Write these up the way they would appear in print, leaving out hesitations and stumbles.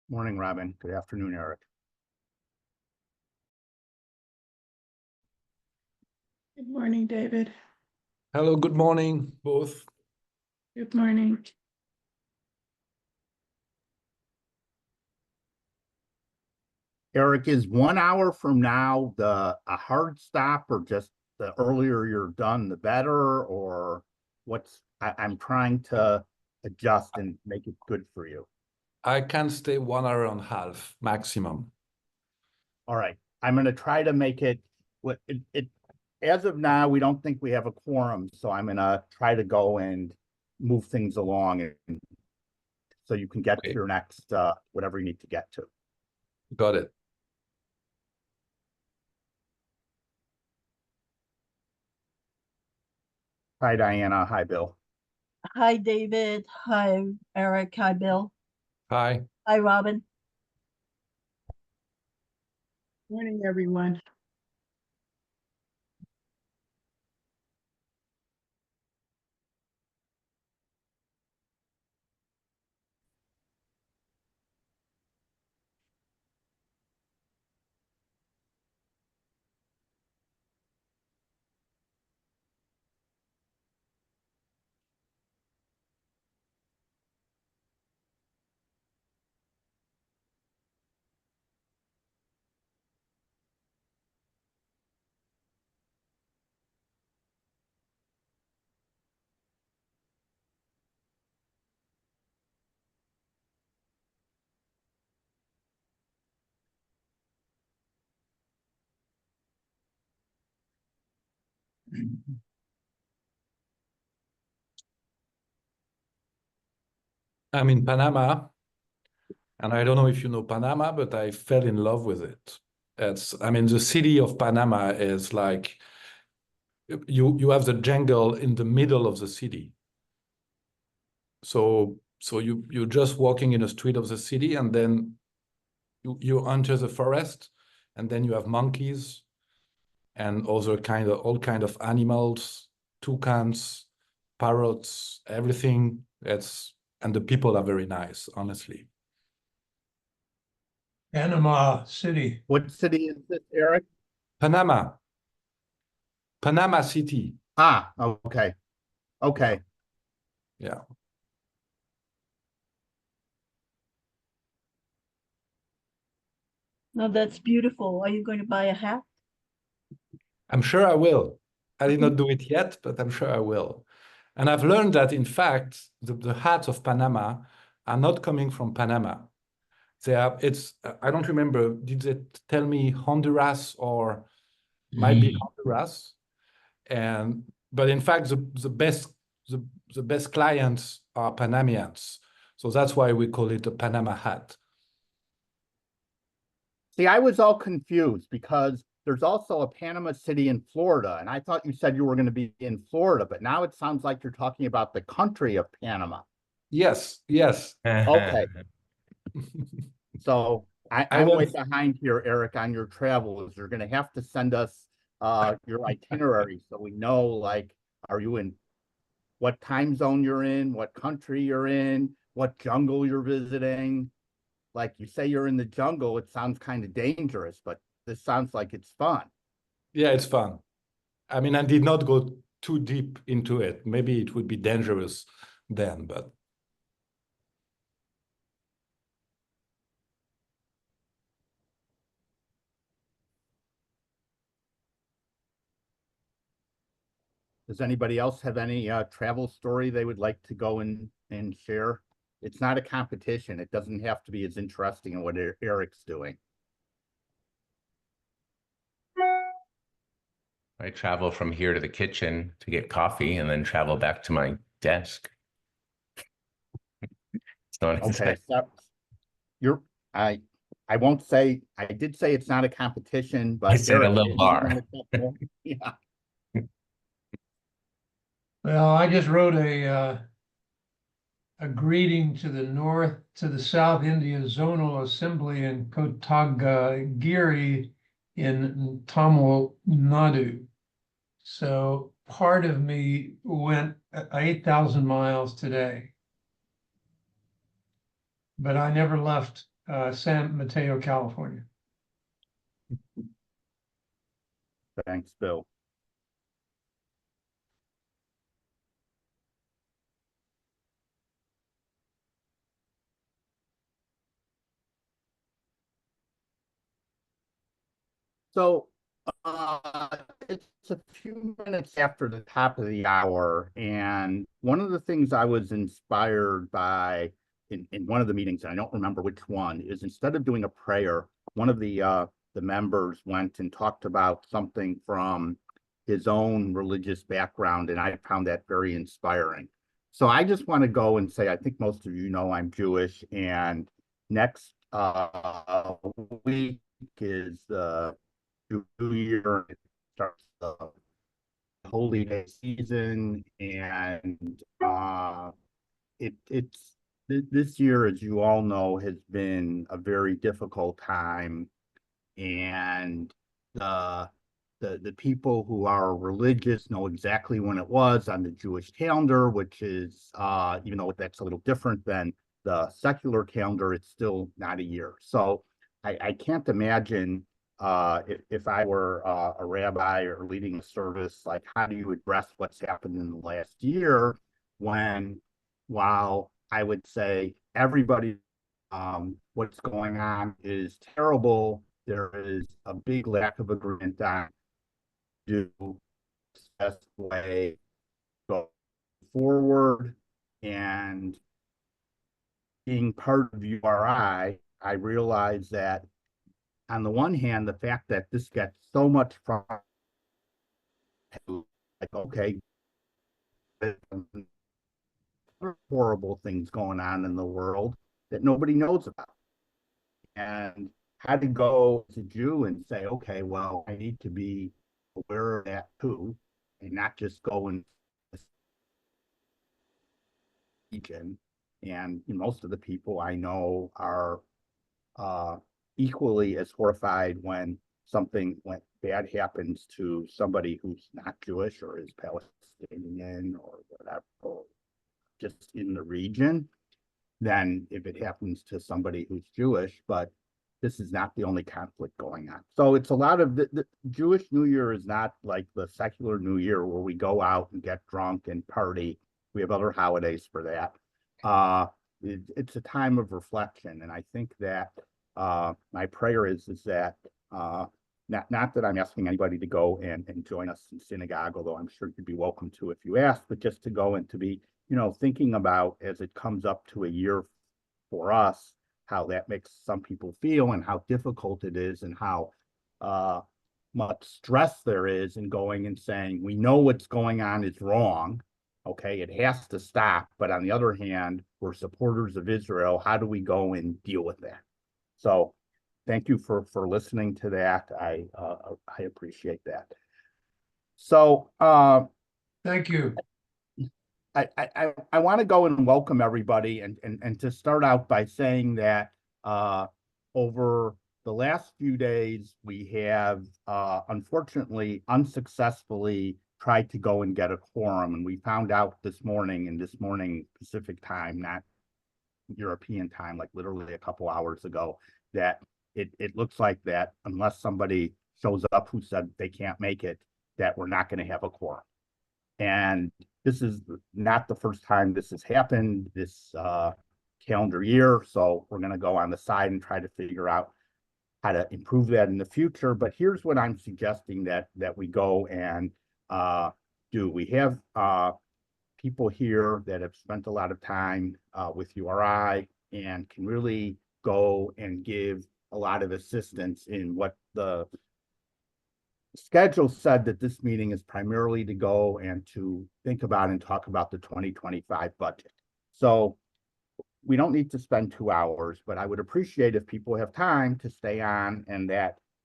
Morning, Robin. Good afternoon, Eric. Good morning, David. Hello, good morning, both. Good morning. Eric, is 1 hour from now a hard stop, or just the earlier you're done, the better? Or I'm trying to adjust and make it good for you. I can stay 1 hour and a half maximum. All right. I'm going to try to make it, as of now, we don't think we have a quorum, so I'm going to try to go and move things along and so you can get to your next, whatever you need to get to. Got it. Hi, Diana. Hi, Bill. Hi, David. Hi, Eric. Hi, Bill. Hi. Hi, Robin. Morning, everyone. I'm in Panama, and I don't know if you know Panama, but I fell in love with it. The city of Panama is like you have the jungle in the middle of the city. So you're just walking in the street of the city, and then you enter the forest, and then you have monkeys and all kind of animals, toucans, parrots, everything. And the people are very nice, honestly. Panama City. What city is this, Eric? Panama City. Ah, okay. Okay. Yeah. No, that's beautiful. Are you going to buy a hat? I'm sure I will. I did not do it yet, but I'm sure I will. And I've learned that, in fact, the hats of Panama are not coming from Panama. I don't remember, did they tell me Honduras or might be Honduras? But in fact, the best clients are Panamanians. So that's why we call it a Panama hat. See, I was all confused because there's also a Panama City in Florida, and I thought you said you were going to be in Florida, but now it sounds like you're talking about the country of Panama. Yes. Okay. So I'm way went behind here, Eric, on your travels. You're going to have to send us your itinerary so we know, like, are you in what time zone you're in, what country you're in, what jungle you're visiting. Like, you say you're in the jungle, it sounds kind of dangerous, but this sounds like it's fun. Yeah, it's fun. I mean, I did not go too deep into it. Maybe it would be dangerous then, but Does anybody else have any travel story they would like to go and share? It's not a competition. It doesn't have to be as interesting as what Eric's doing. I travel from here to the kitchen to get coffee and then travel back to my desk. So Okay, so I won't say, I did say it's not a competition, but I said Eric, a little bar. Yeah. Well, I just wrote a greeting to the South India Zonal Assembly in Kotagiri in Tamil Nadu. So part of me went 8,000 miles today, but I never left San Mateo, California. Thanks, Bill. So it's a few minutes after the top of the hour, and one of the things I was inspired by in one of the meetings, and I don't remember which one, is instead of doing a prayer, one of the members went and talked about something from his own religious background, and I found that very inspiring. So I just want to go and say, I think most of you know I'm Jewish, and next week is the New Year. It starts the holy day season, and it's this year, as you all know, has been a very difficult time, and the the people who are religious know exactly when it was on the Jewish calendar, which is even though that's a little different than the secular calendar, it's still not a year. So I can't imagine if I were a rabbi or leading a service, like how do you address what's happened in the last year when, while I would say everybody what's going on is terrible, there is a big lack of agreement on do best way go forward. And being part of URI, I realize that on the one hand, the fact that this gets so much from like, okay, horrible things going on in the world that nobody knows about. And how to go to Jew and say, okay, well, I need to be aware of that too, and not just go in region. And most of the people I know are equally as horrified when something bad happens to somebody who's not Jewish or is Palestinian or whatever, or just in the region, than if it happens to somebody who's Jewish. But this is not the only conflict going on. So it's a lot of the Jewish New Year is not like the secular New Year where we go out and get drunk and party. We have other holidays for that. It's a time of reflection, and I think that my prayer is that not that I'm asking anybody to go and join us in synagogue, although I'm sure you'd be welcome to if you ask, but just to go and to be thinking about, as it comes up to a year for us, how that makes some people feel and how difficult it is and how much stress there is in going and saying, we know what's going on is wrong. Okay, it has to stop. But on the other hand, we're supporters of Israel. How do we go and deal with that? So thank you for listening to that. I appreciate that. So Thank you. I want to go and welcome everybody and to start out by saying that over the last few days, we have unfortunately unsuccessfully tried to go and get a quorum. And we found out this morning Pacific time, not European time, like literally a couple hours ago, that it looks like that unless somebody shows up who said they can't make it, that we're not going to have a quorum. And this is not the first time this has happened this calendar year. So we're going to go on the side and try to figure out how to improve that in the future. But here's what I'm suggesting that we go and do. We have people here that have spent a lot of time with URI and can really go and give a lot of assistance in what the schedule said, that this meeting is primarily to go and to think about and talk about the 2025 budget. So we don't need to spend 2 hours, but I would appreciate if people have time to stay on, and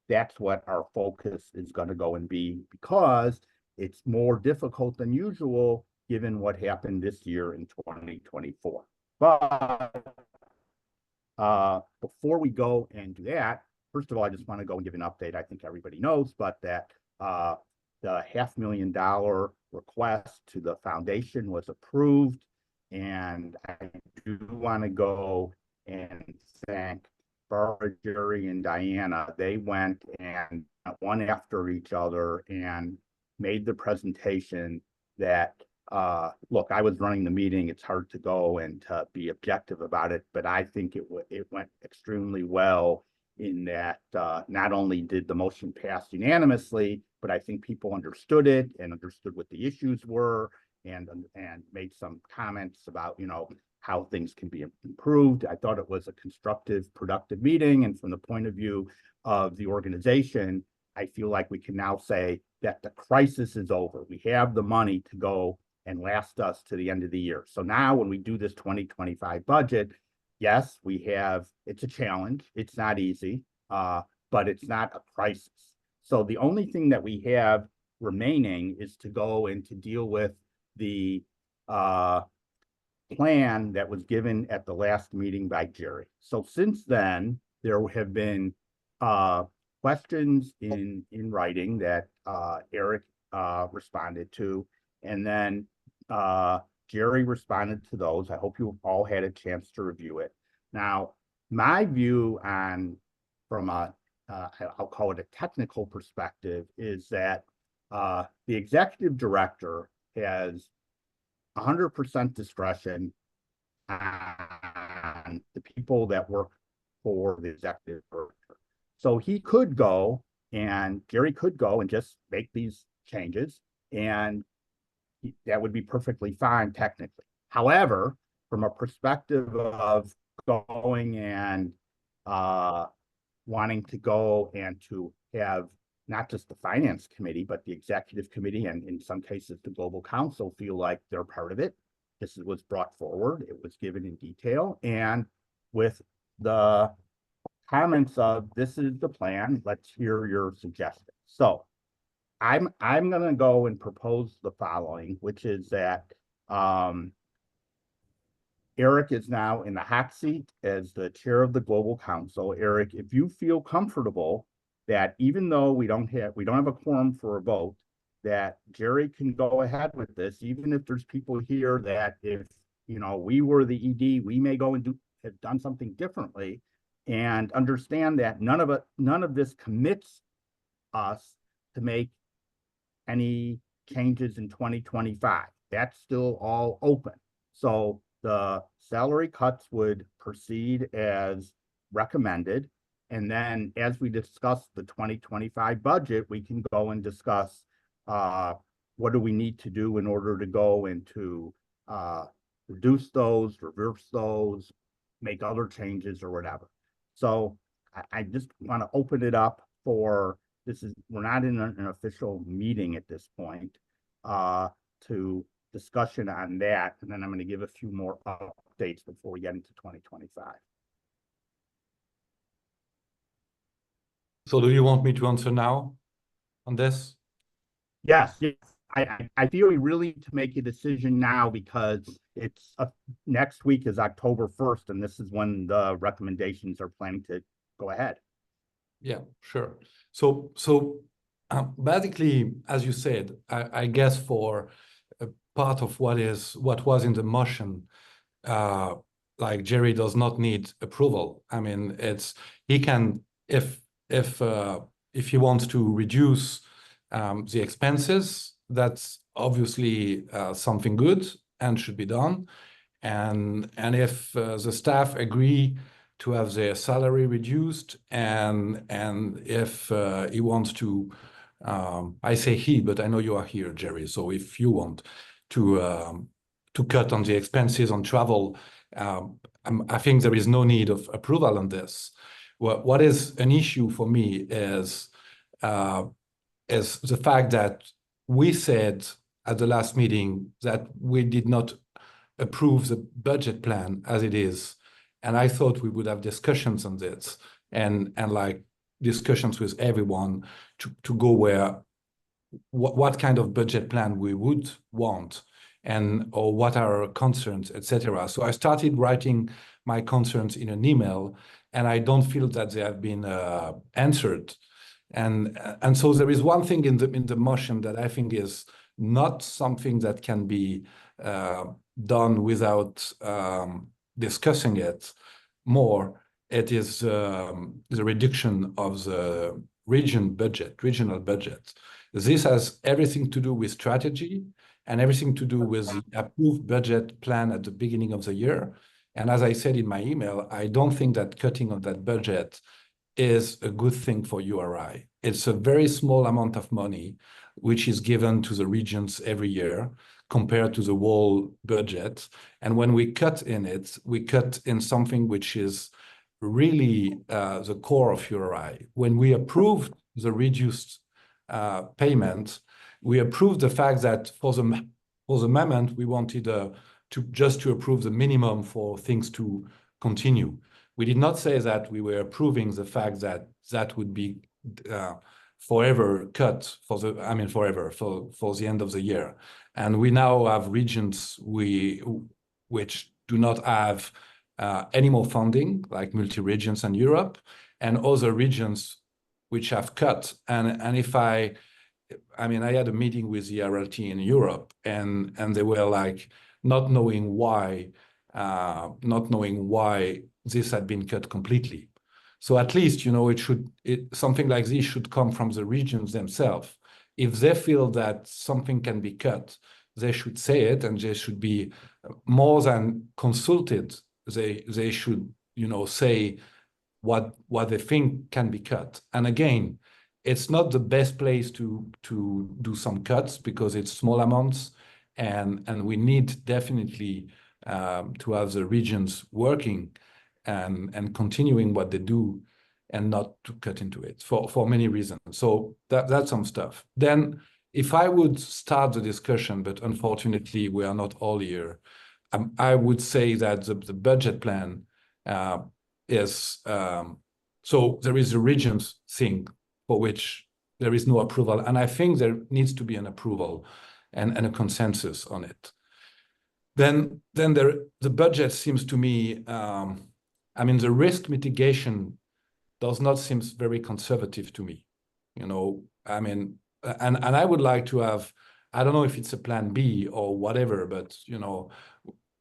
that's what our focus is going to go and be, because it's more difficult than usual given what happened this year in 2024. But before we go and do that, first of all, I just want to go and give an update. I think everybody knows, but that the $500,000 request to the foundation was approved. And I do want to go and thank Barbara, Jerry, and Diana, they went and one after each other and made the presentation that, look, I was running the meeting. It's hard to go and to be objective about it, but I think it went extremely well in that not only did the motion pass unanimously, but I think people understood it and understood what the issues were and made some comments about, how things can be improved. I thought it was a constructive, productive meeting. And from the point of view of the organization, I feel like we can now say that the crisis is over. We have the money to go and last us to the end of the year. So now when we do this 2025 budget, yes, it's a challenge. It's not easy, but it's not a crisis. So the only thing that we have remaining is to go and to deal with the plan that was given at the last meeting by Jerry. So since then, there have been questions in writing that Eric responded to, and then Jerry responded to those. I hope you all had a chance to review it. Now, my view from I'll call it a technical perspective, is that the executive director has 100% discretion on the people that work for the executive director. So he could go and Jerry could go and just make these changes, and that would be perfectly fine technically. However, from a perspective of going and wanting to go and to have not just the finance committee, but the executive committee, and in some cases, the global council feel like they're part of it. This was brought forward. It was given in detail. And with the comments of, this is the plan, let's hear your suggestions. So I'm going to go and propose the following, which is that Eric is now in the hot seat as the chair of the global council. Eric, if you feel comfortable that even though we don't have a quorum for a vote, that Jerry can go ahead with this, even if there's people here that if we were the ED, we may go and have done something differently, and understand that none of this commits us to make any changes in 2025. That's still all open. So the salary cuts would proceed as recommended. And then as we discuss the 2025 budget, we can go and discuss what do we need to do in order to go and to reduce those, reverse those, make other changes or whatever. So I just want to open it up for, we're not in an official meeting at this point, to discussion on that. And then I'm going to give a few more updates before we get into 2025. So do you want me to answer now on this? Yes. I feel we really need to make a decision now because it's next week is October 1st, and this is when the recommendations are planning to go ahead. Yeah, sure. So basically, as you said, I guess for part of what was in the motion, like Jerry does not need approval. I mean, he can, if he wants to reduce the expenses, that's obviously something good and should be done. And if the staff agree to have their salary reduced, and if he wants to, I say he, but I know you are here, Jerry. So if you want to cut on the expenses on travel, I think there is no need of approval on this. What is an issue for me is the fact that we said at the last meeting that we did not approve the budget plan as it is. And I thought we would have discussions on this and like discussions with everyone to go where, what kind of budget plan we would want or what are our concerns, etc. So I started writing my concerns in an email, and I don't feel that they have been answered. And so there is one thing in the motion that I think is not something that can be done without discussing it more, it is the reduction of the regional budget. This has everything to do with strategy and everything to do with the approved budget plan at the beginning of the year. And as I said in my email, I don't think that cutting of that budget is a good thing for URI. It's a very small amount of money which is given to the regions every year compared to the whole budget. And when we cut in it, we cut in something which is really the core of URI. When we approved the reduced payment, we approved the fact that for the moment we wanted to approve the minimum for things to continue. We did not say that we were approving the fact that that would be forever cut for the end of the year. And we now have regions which do not have any more funding, like multi-regions and Europe, and other regions which have cut. And if I had a meeting with the RLT in Europe, and they were like not knowing why this had been cut completely. So at least, something like this should come from the regions themselves. If they feel that something can be cut, they should say it, and they should be more than consulted. They should, say what they think can be cut. And again, it's not the best place to do some cuts because it's small amounts, and we need definitely to have the regions working and continuing what they do, and not to cut into it for many reasons. So that's some stuff. Then if I would start the discussion, but unfortunately we are not all here, I would say that the budget plan is, so there is a regions thing for which there is no approval. And I think there needs to be an approval and a consensus on it. Then the budget seems to me, the risk mitigation does not seem very conservative to me. And I would like to have, I don't know if it's a plan B or whatever, but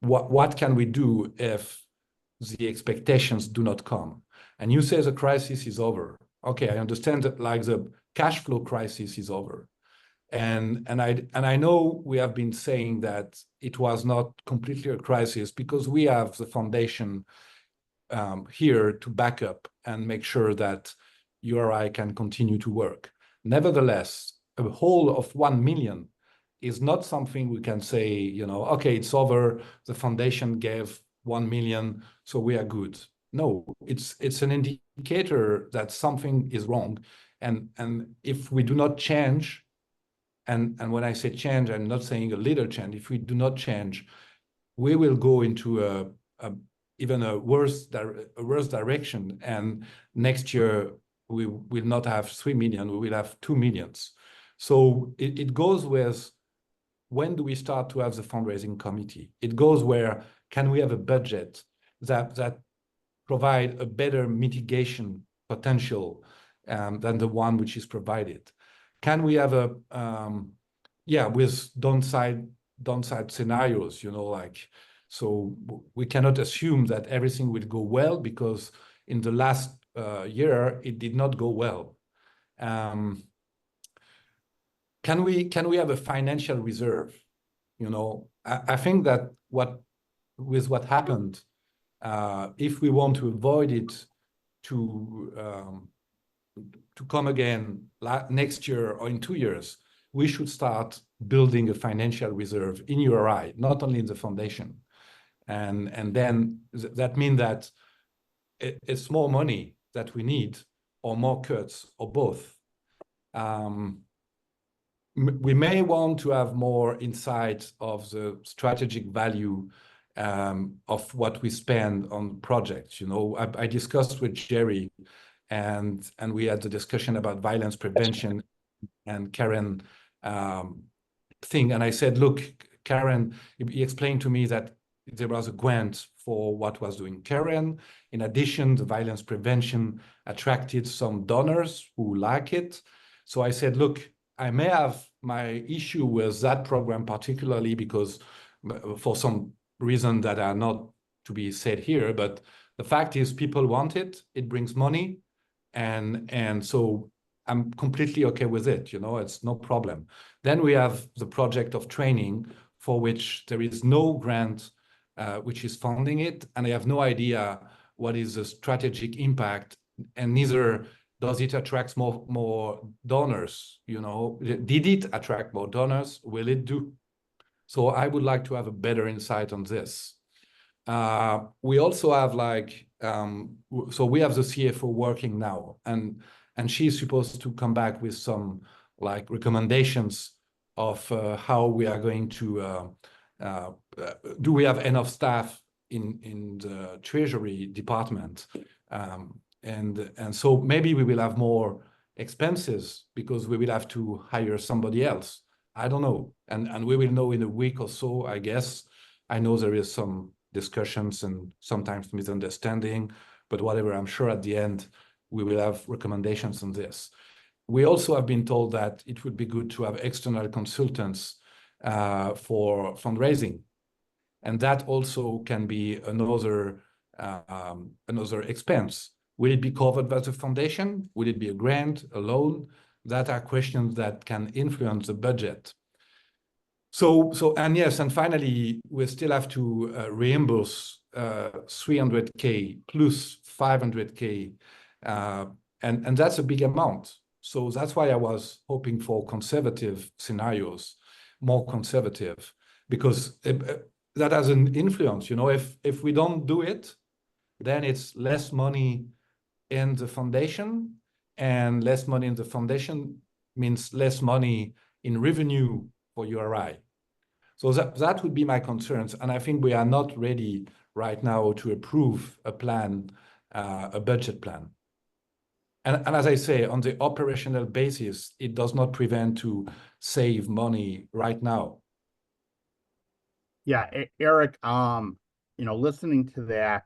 what can we do if the expectations do not come? And you say the crisis is over. Okay, I understand that, like, the cash flow crisis is over. And I know we have been saying that it was not completely a crisis because we have the foundation here to back up and make sure that URI can continue to work. Nevertheless, a whole of 1 million is not something we can say, okay, it's over, the foundation gave 1 million, so we are good. No, it's an indicator that something is wrong. And if we do not change, and when I say change, I'm not saying a little change. If we do not change, we will go into even a worse direction. And next year, we will not have 3 million, we will have 2 million. So it goes with, when do we start to have the fundraising committee? It goes where, can we have a budget that provide a better mitigation potential than the one which is provided? Can we have with downside scenarios, so we cannot assume that everything will go well, because in the last year, it did not go well. Can we have a financial reserve? I think that with what happened, if we want to avoid it to come again next year or in 2 years, we should start building a financial reserve in URI, not only in the foundation. And then that means that it's more money that we need, or more cuts, or both. We may want to have more insight of the strategic value of what we spend on projects. I discussed with Jerry, and we had the discussion about violence prevention and Karen thing. And I said, look, Karen, he explained to me that there was a grant for what was doing Karen. In addition, the violence prevention attracted some donors who like it. So I said, look, I may have my issue with that program, particularly because for some reason that are not to be said here, but The fact is people want it, it brings money, and so I'm completely okay with it, it's no problem. Then we have the project of training, for which there is no grant which is funding it, and I have no idea what is the strategic impact, and neither does it attract more donors, Did it attract more donors? Will it do? So I would like to have a better insight on this. We also have so we have the CFO working now, and she's supposed to come back with some recommendations of how we are going to do we have enough staff in the Treasury department, and so maybe we will have more expenses because we will have to hire somebody else. I don't know, and we will know in a week or so, I guess. I know there is some discussions and sometimes misunderstanding, but whatever, I'm sure at the end we will have recommendations on this. We also have been told that it would be good to have external consultants for fundraising, and that also can be another expense. Will it be covered by the foundation? Will it be a grant, a loan? That are questions that can influence the budget. And yes, and finally, we still have to reimburse 300K plus 500K, and that's a big amount. So that's why I was hoping for conservative scenarios, more conservative, because that has an influence. If we don't do it, then it's less money in the foundation, and less money in the foundation means less money in revenue for URI. So that would be my concerns. And I think we are not ready right now to approve a plan, a budget plan. And as I say, on the operational basis, it does not prevent to save money right now. Yeah, Eric, listening to that,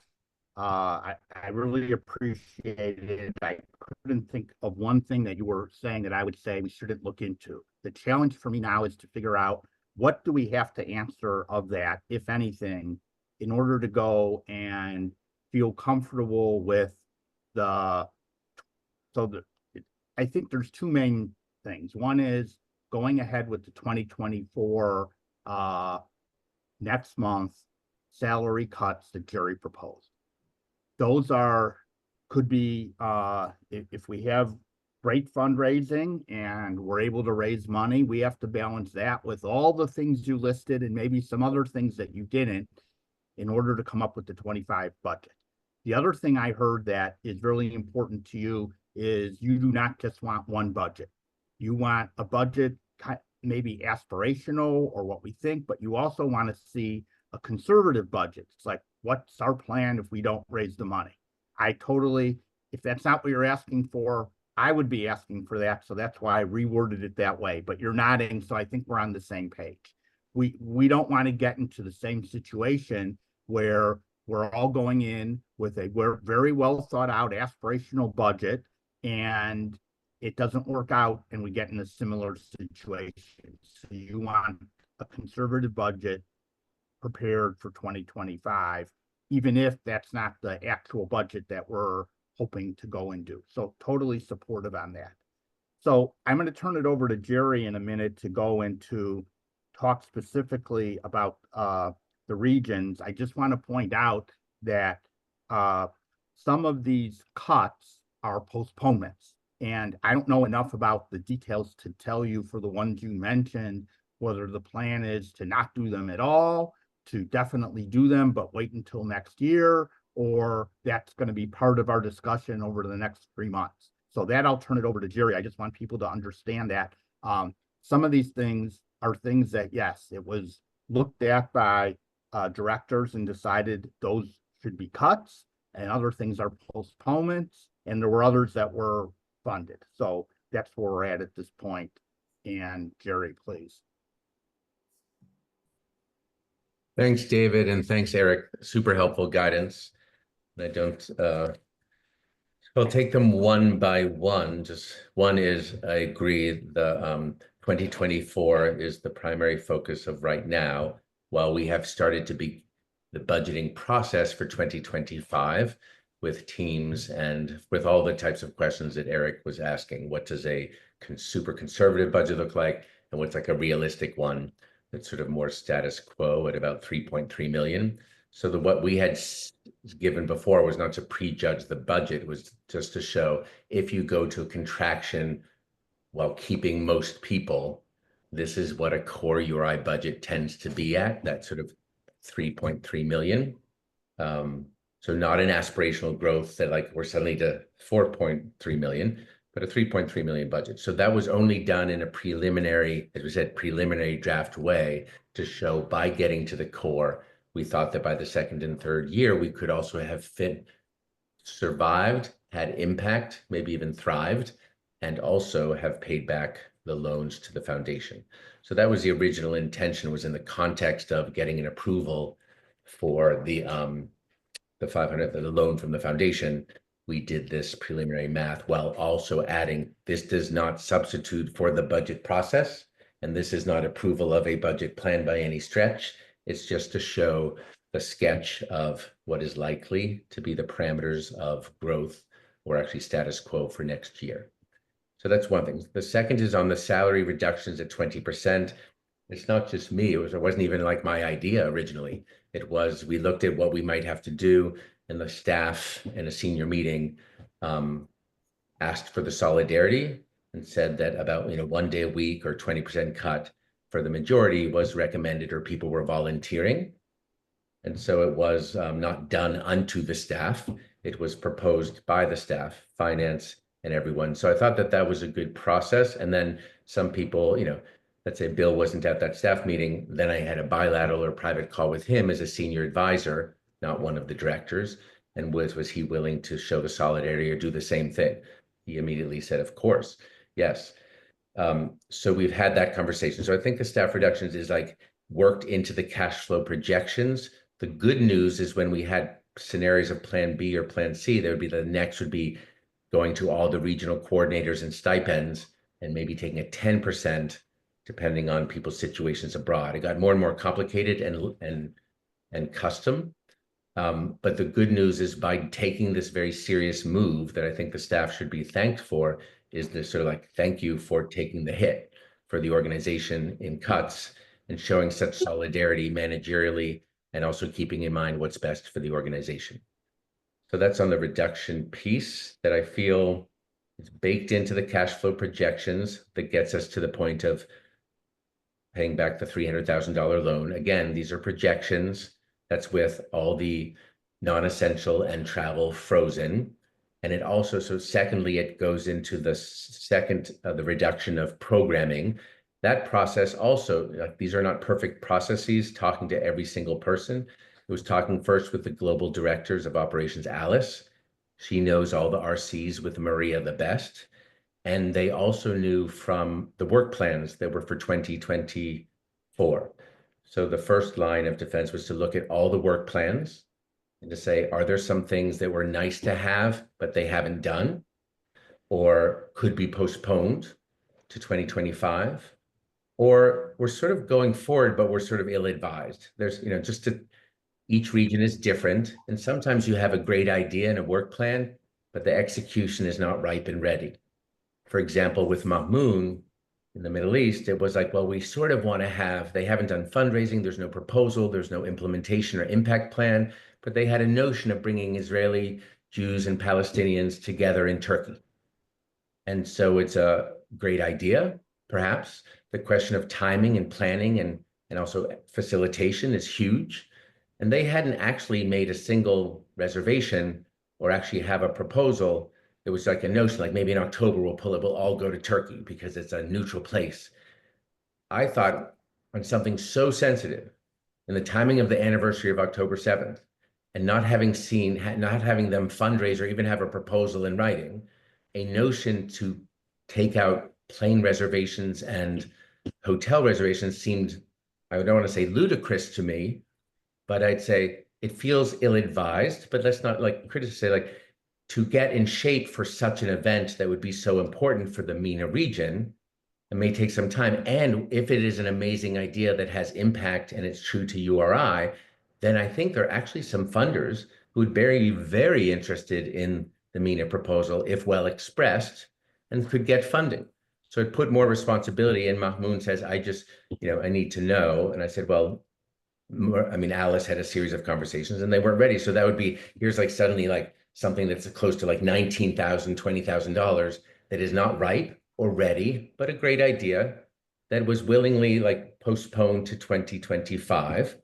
I really appreciated it. I couldn't think of one thing that you were saying that I would say we shouldn't look into. The challenge for me now is to figure out what do we have to answer of that, if anything, in order to go and feel comfortable with I think there's two main things. One is going ahead with the 2024 next month salary cuts that Jerry proposed. Those could be if we have great fundraising and we're able to raise money, we have to balance that with all the things you listed and maybe some other things that you didn't in order to come up with the 25 budget. The other thing I heard that is really important to you is you do not just want one budget. You want a budget maybe aspirational or what we think, but you also want to see a conservative budget. It's like, what's our plan if we don't raise the money? If that's not what you're asking for, I would be asking for that. So that's why I reworded it that way, but you're nodding. So I think we're on the same page. We don't want to get into the same situation where we're all going in with a very well thought out aspirational budget and it doesn't work out and we get in a similar situation. So you want a conservative budget prepared for 2025, even if that's not the actual budget that we're hoping to go and do. So totally supportive on that. So I'm going to turn it over to Jerry in a minute to go into talk specifically about the regions. I just want to point out that some of these cuts are postponements. And I don't know enough about the details to tell you for the ones you mentioned, whether the plan is to not do them at all, to definitely do them, but wait until next year, or that's going to be part of our discussion over the next 3 months. So that I'll turn it over to Jerry. I just want people to understand that some of these things are things that, yes, it was looked at by directors and decided those should be cuts, and other things are postponements, and there were others that were funded. So that's where we're at this point. And Jerry, please. Thanks, David, and thanks, Eric. Super helpful guidance. I'll take them one by one. Just one is, I agree, the 2024 is the primary focus of right now, while we have started to the budgeting process for 2025 with teams and with all the types of questions that Eric was asking. What does a super conservative budget look like? And what's like a realistic one that's sort of more status quo at about 3.3 million? So what we had given before was not to prejudge the budget, it was just to show if you go to a contraction while keeping most people, this is what a core URI budget tends to be at, that sort of 3.3 million. So not an aspirational growth that like we're suddenly to 4.3 million, but a 3.3 million budget. So that was only done in a preliminary, as we said, preliminary draft way to show by getting to the core, we thought that by the second and third year, we could also have survived, had impact, maybe even thrived, and also have paid back the loans to the foundation. So that was the original intention, was in the context of getting an approval for the 500, the loan from the foundation. We did this preliminary math while also adding, this does not substitute for the budget process, and this is not approval of a budget plan by any stretch. It's just to show the sketch of what is likely to be the parameters of growth or actually status quo for next year. So that's one thing. The second is on the salary reductions at 20%. It's not just me. It wasn't even like my idea originally. It was, we looked at what we might have to do, and the staff in a senior meeting asked for the solidarity and said that about 1 day a week or 20% cut for the majority was recommended, or people were volunteering. And so it was not done unto the staff. It was proposed by the staff, finance, and everyone. So I thought that that was a good process. And then some people, let's say Bill wasn't at that staff meeting, then I had a bilateral or private call with him as a senior advisor, not one of the directors. And was he willing to show the solidarity or do the same thing? He immediately said, of course, yes. So we've had that conversation. So I think the staff reductions is like worked into the cash flow projections. The good news is when we had scenarios of plan B or plan C, there would be the next would be going to all the regional coordinators and stipends and maybe taking a 10% depending on people's situations abroad. It got more and more complicated and custom. But the good news is by taking this very serious move that I think the staff should be thanked for is this sort of like, thank you for taking the hit for the organization in cuts and showing such solidarity managerially and also keeping in mind what's best for the organization. So that's on the reduction piece that I feel is baked into the cash flow projections that gets us to the point of paying back the $300,000 loan. Again, these are projections. That's with all the non-essential and travel frozen. And it also, so secondly, it goes into the second, the reduction of programming. That process also, these are not perfect processes, talking to every single person. It was talking first with the global directors of operations, Alice. She knows all the RCs with Maria the best. And they also knew from the work plans that were for 2024. So the first line of defense was to look at all the work plans and to say, are there some things that were nice to have, but they haven't done, or could be postponed to 2025? Or we're sort of going forward, but we're sort of ill-advised. There's, each region is different. And sometimes you have a great idea and a work plan, but the execution is not ripe and ready. For example, with Mahmoud in the Middle East, it was like, well, we sort of want to have, they haven't done fundraising, there's no proposal, there's no implementation or impact plan, but they had a notion of bringing Israeli Jews and Palestinians together in Turkey. And so it's a great idea, perhaps. The question of timing and planning and also facilitation is huge. And they hadn't actually made a single reservation or actually have a proposal. It was like a notion, like maybe in October we'll all go to Turkey because it's a neutral place. I thought on something so sensitive in the timing of the anniversary of October 7th and not having them fundraise or even have a proposal in writing, a notion to take out plane reservations and hotel reservations seemed, I don't want to say ludicrous to me, but I'd say it feels ill-advised, but let's not like critics say like to get in shape for such an event that would be so important for the MENA region, it may take some time. And if it is an amazing idea that has impact and it's true to URI, then I think there are actually some funders who would be very interested in the MENA proposal if well expressed and could get funding. So it put more responsibility, and Mahmoud says, I just, I need to know. And I said, well, Alice had a series of conversations and they weren't ready. So that would be, here's like suddenly like something that's close to like $19,000, $20,000 that is not ripe or ready, but a great idea that was willingly like postponed to 2025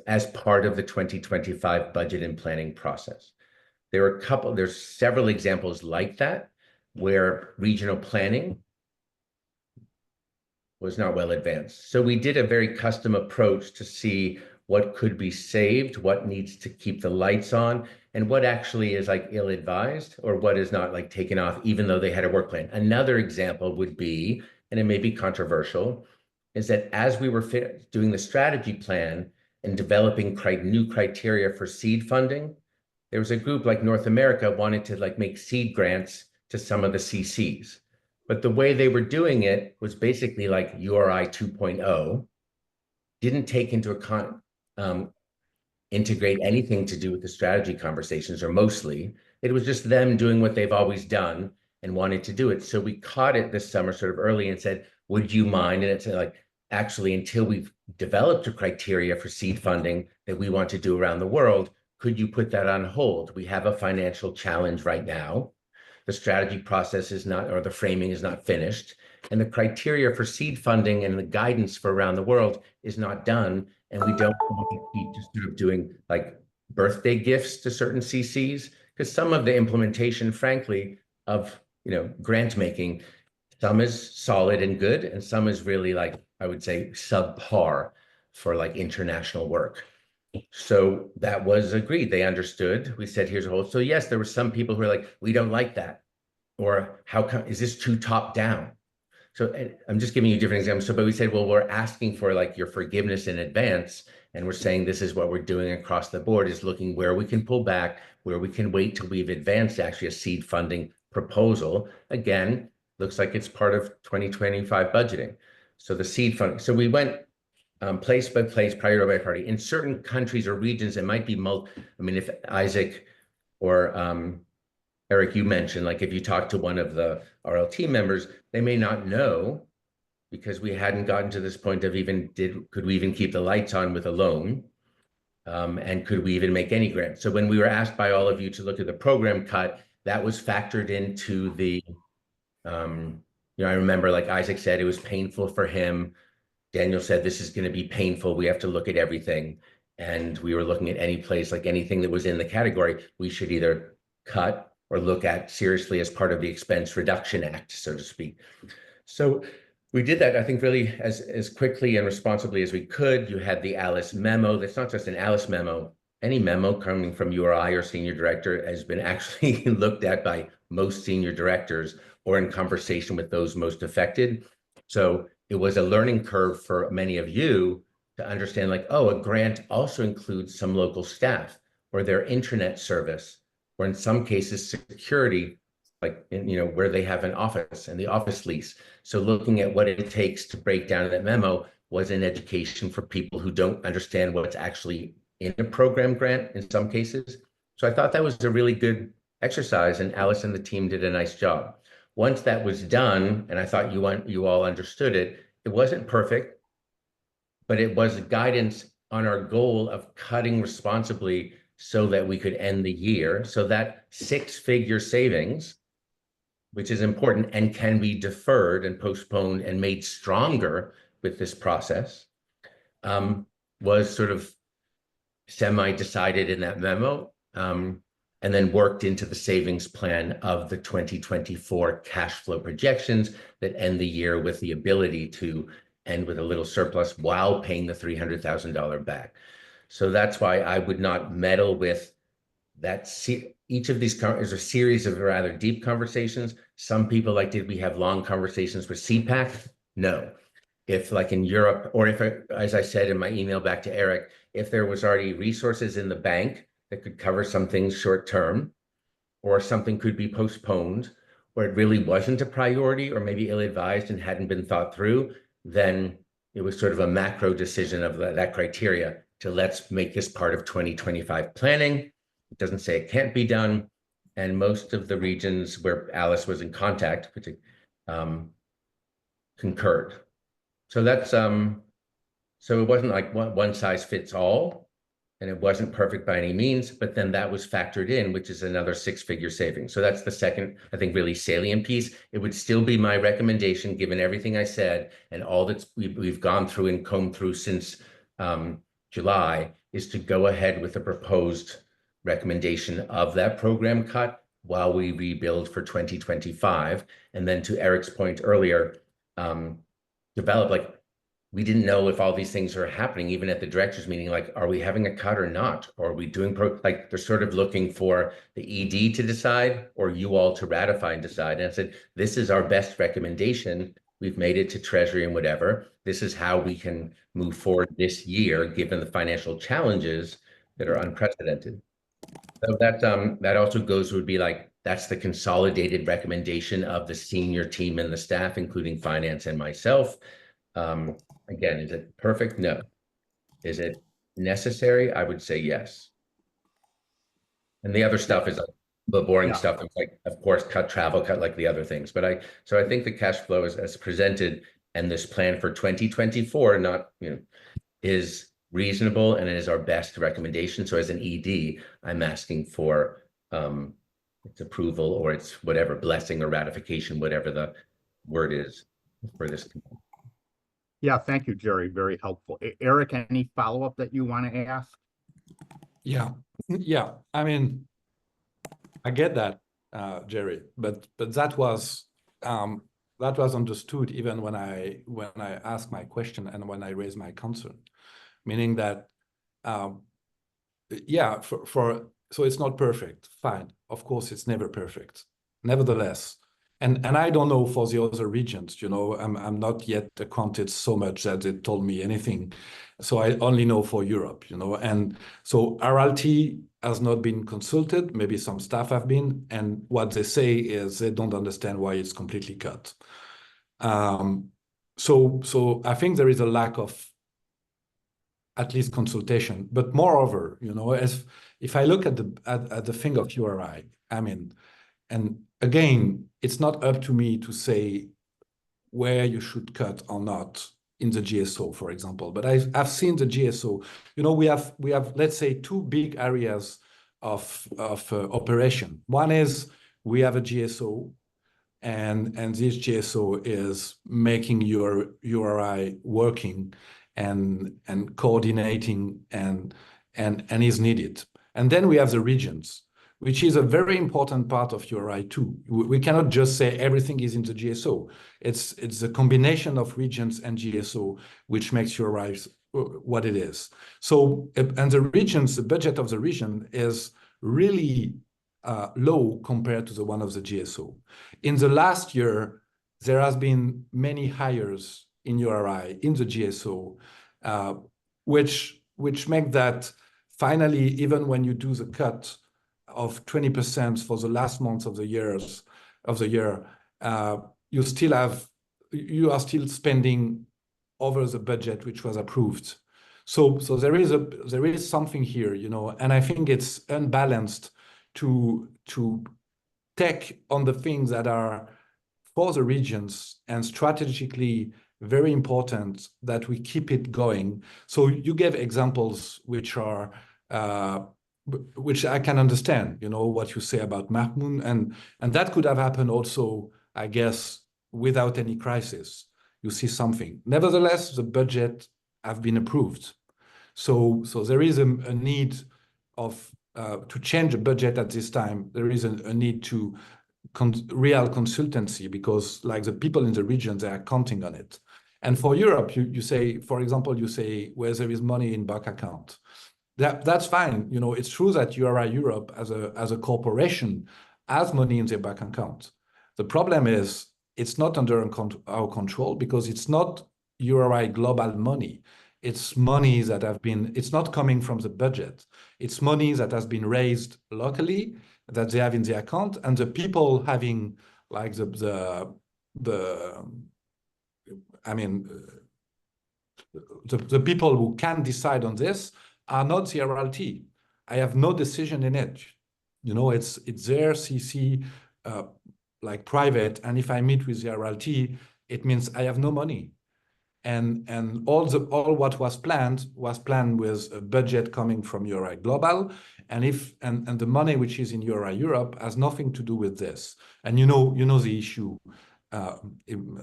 as part of the 2025 budget and planning process. There's several examples like that where regional planning was not well advanced. So we did a very custom approach to see what could be saved, what needs to keep the lights on, and what actually is like ill-advised or what is not like taken off, even though they had a work plan. Another example would be, and it may be controversial, is that as we were doing the strategy plan and developing new criteria for seed funding, there was a group like North America wanted to like make seed grants to some of the CCs. But the way they were doing it was basically like URI 2.0, didn't take into account, integrate anything to do with the strategy conversations, or mostly. It was just them doing what they've always done and wanted to do it. So we caught it this summer sort of early and said, would you mind? And it's like, actually, until we've developed a criteria for seed funding that we want to do around the world, could you put that on hold? We have a financial challenge right now. The strategy process is not, or the framing is not finished. And the criteria for seed funding and the guidance for around the world is not done. And we don't want to keep just sort of doing like birthday gifts to certain CCs, because some of the implementation, frankly, of grant making, some is solid and good, and some is really like, I would say, subpar for like international work. So that was agreed. They understood. We said, here's a whole. So yes, there were some people who were like, we don't like that. Or how come, is this too top down? So I'm just giving you different examples. So, but we said, well, we're asking for like your forgiveness in advance. And we're saying this is what we're doing across the board, is looking where we can pull back, where we can wait till we've advanced actually a seed funding proposal. Again, looks like it's part of 2025 budgeting. So the seed funding. So we went place by place, priority by priority. In certain countries or regions, it might be if Isaac or Eric, you mentioned, like if you talk to one of the RLT members, they may not know, because we hadn't gotten to this point of could we even keep the lights on with a loan? And could we even make any grants? So when we were asked by all of you to look at the program cut, that was factored into the, I remember like Isaac said, it was painful for him. Daniel said, this is going to be painful. We have to look at everything. And we were looking at any place, like anything that was in the category, we should either cut or look at seriously as part of the Expense Reduction Act, so to speak. So we did that, I think, really as quickly and responsibly as we could. You had the Alice memo. That's not just an Alice memo. Any memo coming from URI or senior director has been actually looked at by most senior directors or in conversation with those most affected. So it was a learning curve for many of you to understand, like, oh, a grant also includes some local staff or their intranet service, or in some cases security, like where they have an office and the office lease. So looking at what it takes to break down that memo was an education for people who don't understand what's actually in a program grant in some cases. So I thought that was a really good exercise, and Alice and the team did a nice job. Once that was done, and I thought you all understood it, it wasn't perfect, but it was guidance on our goal of cutting responsibly so that we could end the year. So that six-figure savings, which is important and can be deferred and postponed and made stronger with this process, was sort of semi-decided in that memo, and then worked into the savings plan of the 2024 cash flow projections that end the year with the ability to end with a little surplus while paying the $300,000 back. So that's why I would not meddle with that. Each of these is a series of rather deep conversations. Some people like, did we have long conversations with CPAC? No. If like in Europe, or if, as I said in my email back to Eric, if there was already resources in the bank that could cover some things short term, or something could be postponed, or it really wasn't a priority, or maybe ill-advised and hadn't been thought through, then it was sort of a macro decision of that criteria. to let's make this part of 2025 planning. It doesn't say it can't be done. And most of the regions where Alice was in contact, which concurred. So that's so it wasn't like one size fits all, and it wasn't perfect by any means, but then that was factored in, which is another 6-figure savings. So that's the second, I think, really salient piece. It would still be my recommendation, given everything I said and all that we've gone through and combed through since July, is to go ahead with the proposed recommendation of that program cut while we rebuild for 2025. And then to Eric's point earlier, develop, like, we didn't know if all these things are happening, even at the directors meeting, like, are we having a cut or not? Or are we doing like, they're sort of looking for the ED to decide or you all to ratify and decide. And I said, this is our best recommendation. We've made it to Treasury and whatever. This is how we can move forward this year, given the financial challenges that are unprecedented. So that also would be like, that's the consolidated recommendation of the senior team and the staff, including finance and myself. Again, is it perfect? No. Is it necessary? I would say yes. And the other stuff is the boring stuff. It's like, of course, travel cut like the other things. But so I think the cash flow is as presented, and this plan for 2024, not, is reasonable and it is our best recommendation. So as an ED, I'm asking for its approval, or its whatever, blessing or ratification, whatever the word is for this. Yeah, thank you, Jerry. Very helpful. Eric, any follow-up that you want to ask? Yeah. I mean, I get that, Jerry, but that was understood even when I asked my question and when I raised my concern, meaning that, so it's not perfect. Fine, of course, it's never perfect. Nevertheless. And I don't know for the other regions, I'm not yet acquainted so much that it told me anything. So I only know for Europe, and so RLT has not been consulted. Maybe some staff have been, and what they say is they don't understand why it's completely cut. So I think there is a lack of at least consultation, but moreover, if I look at the thing of URI, I mean, and again, it's not up to me to say where you should cut or not in the GSO, for example. But I've seen the GSO. We have let's say 2 big areas of operation. One is we have a GSO, and this GSO is making your URI working and coordinating and is needed. And then we have the regions, which is a very important part of URI too. We cannot just say everything is in the GSO. It's the combination of regions and GSO which makes URI what it is. So, and the regions, the budget of the region is really low compared to the one of the GSO. In the last year, there has been many hires in URI, in the GSO, which make that finally, even when you do the cut of 20% for the last months of the year, you are still spending over the budget which was approved. So there is something here, and I think it's unbalanced to take on the things that are for the regions and strategically very important that we keep it going. So you gave examples which are which I can understand, what you say about Mahmoud, and that could have happened also, I guess, without any crisis. You see something. Nevertheless, the budget have been approved. So there is a need of to change the budget at this time. There is a need to real consultancy, because like the people in the regions, they are counting on it. And for Europe, you say, for example, where there is money in bank account. That's fine. It's true that URI Europe as a corporation has money in their bank account. The problem is it's not under our control, because it's not URI global money. It's money that it's not coming from the budget. It's money that has been raised locally that they have in the account, and the people having like the people who can decide on this are not the RLT. I have no decision in it. You know, it's their CC, like private, and if I meet with the RLT, it means I have no money. And all what was planned with a budget coming from URI Global, and the money which is in URI Europe has nothing to do with this. And you know the issue,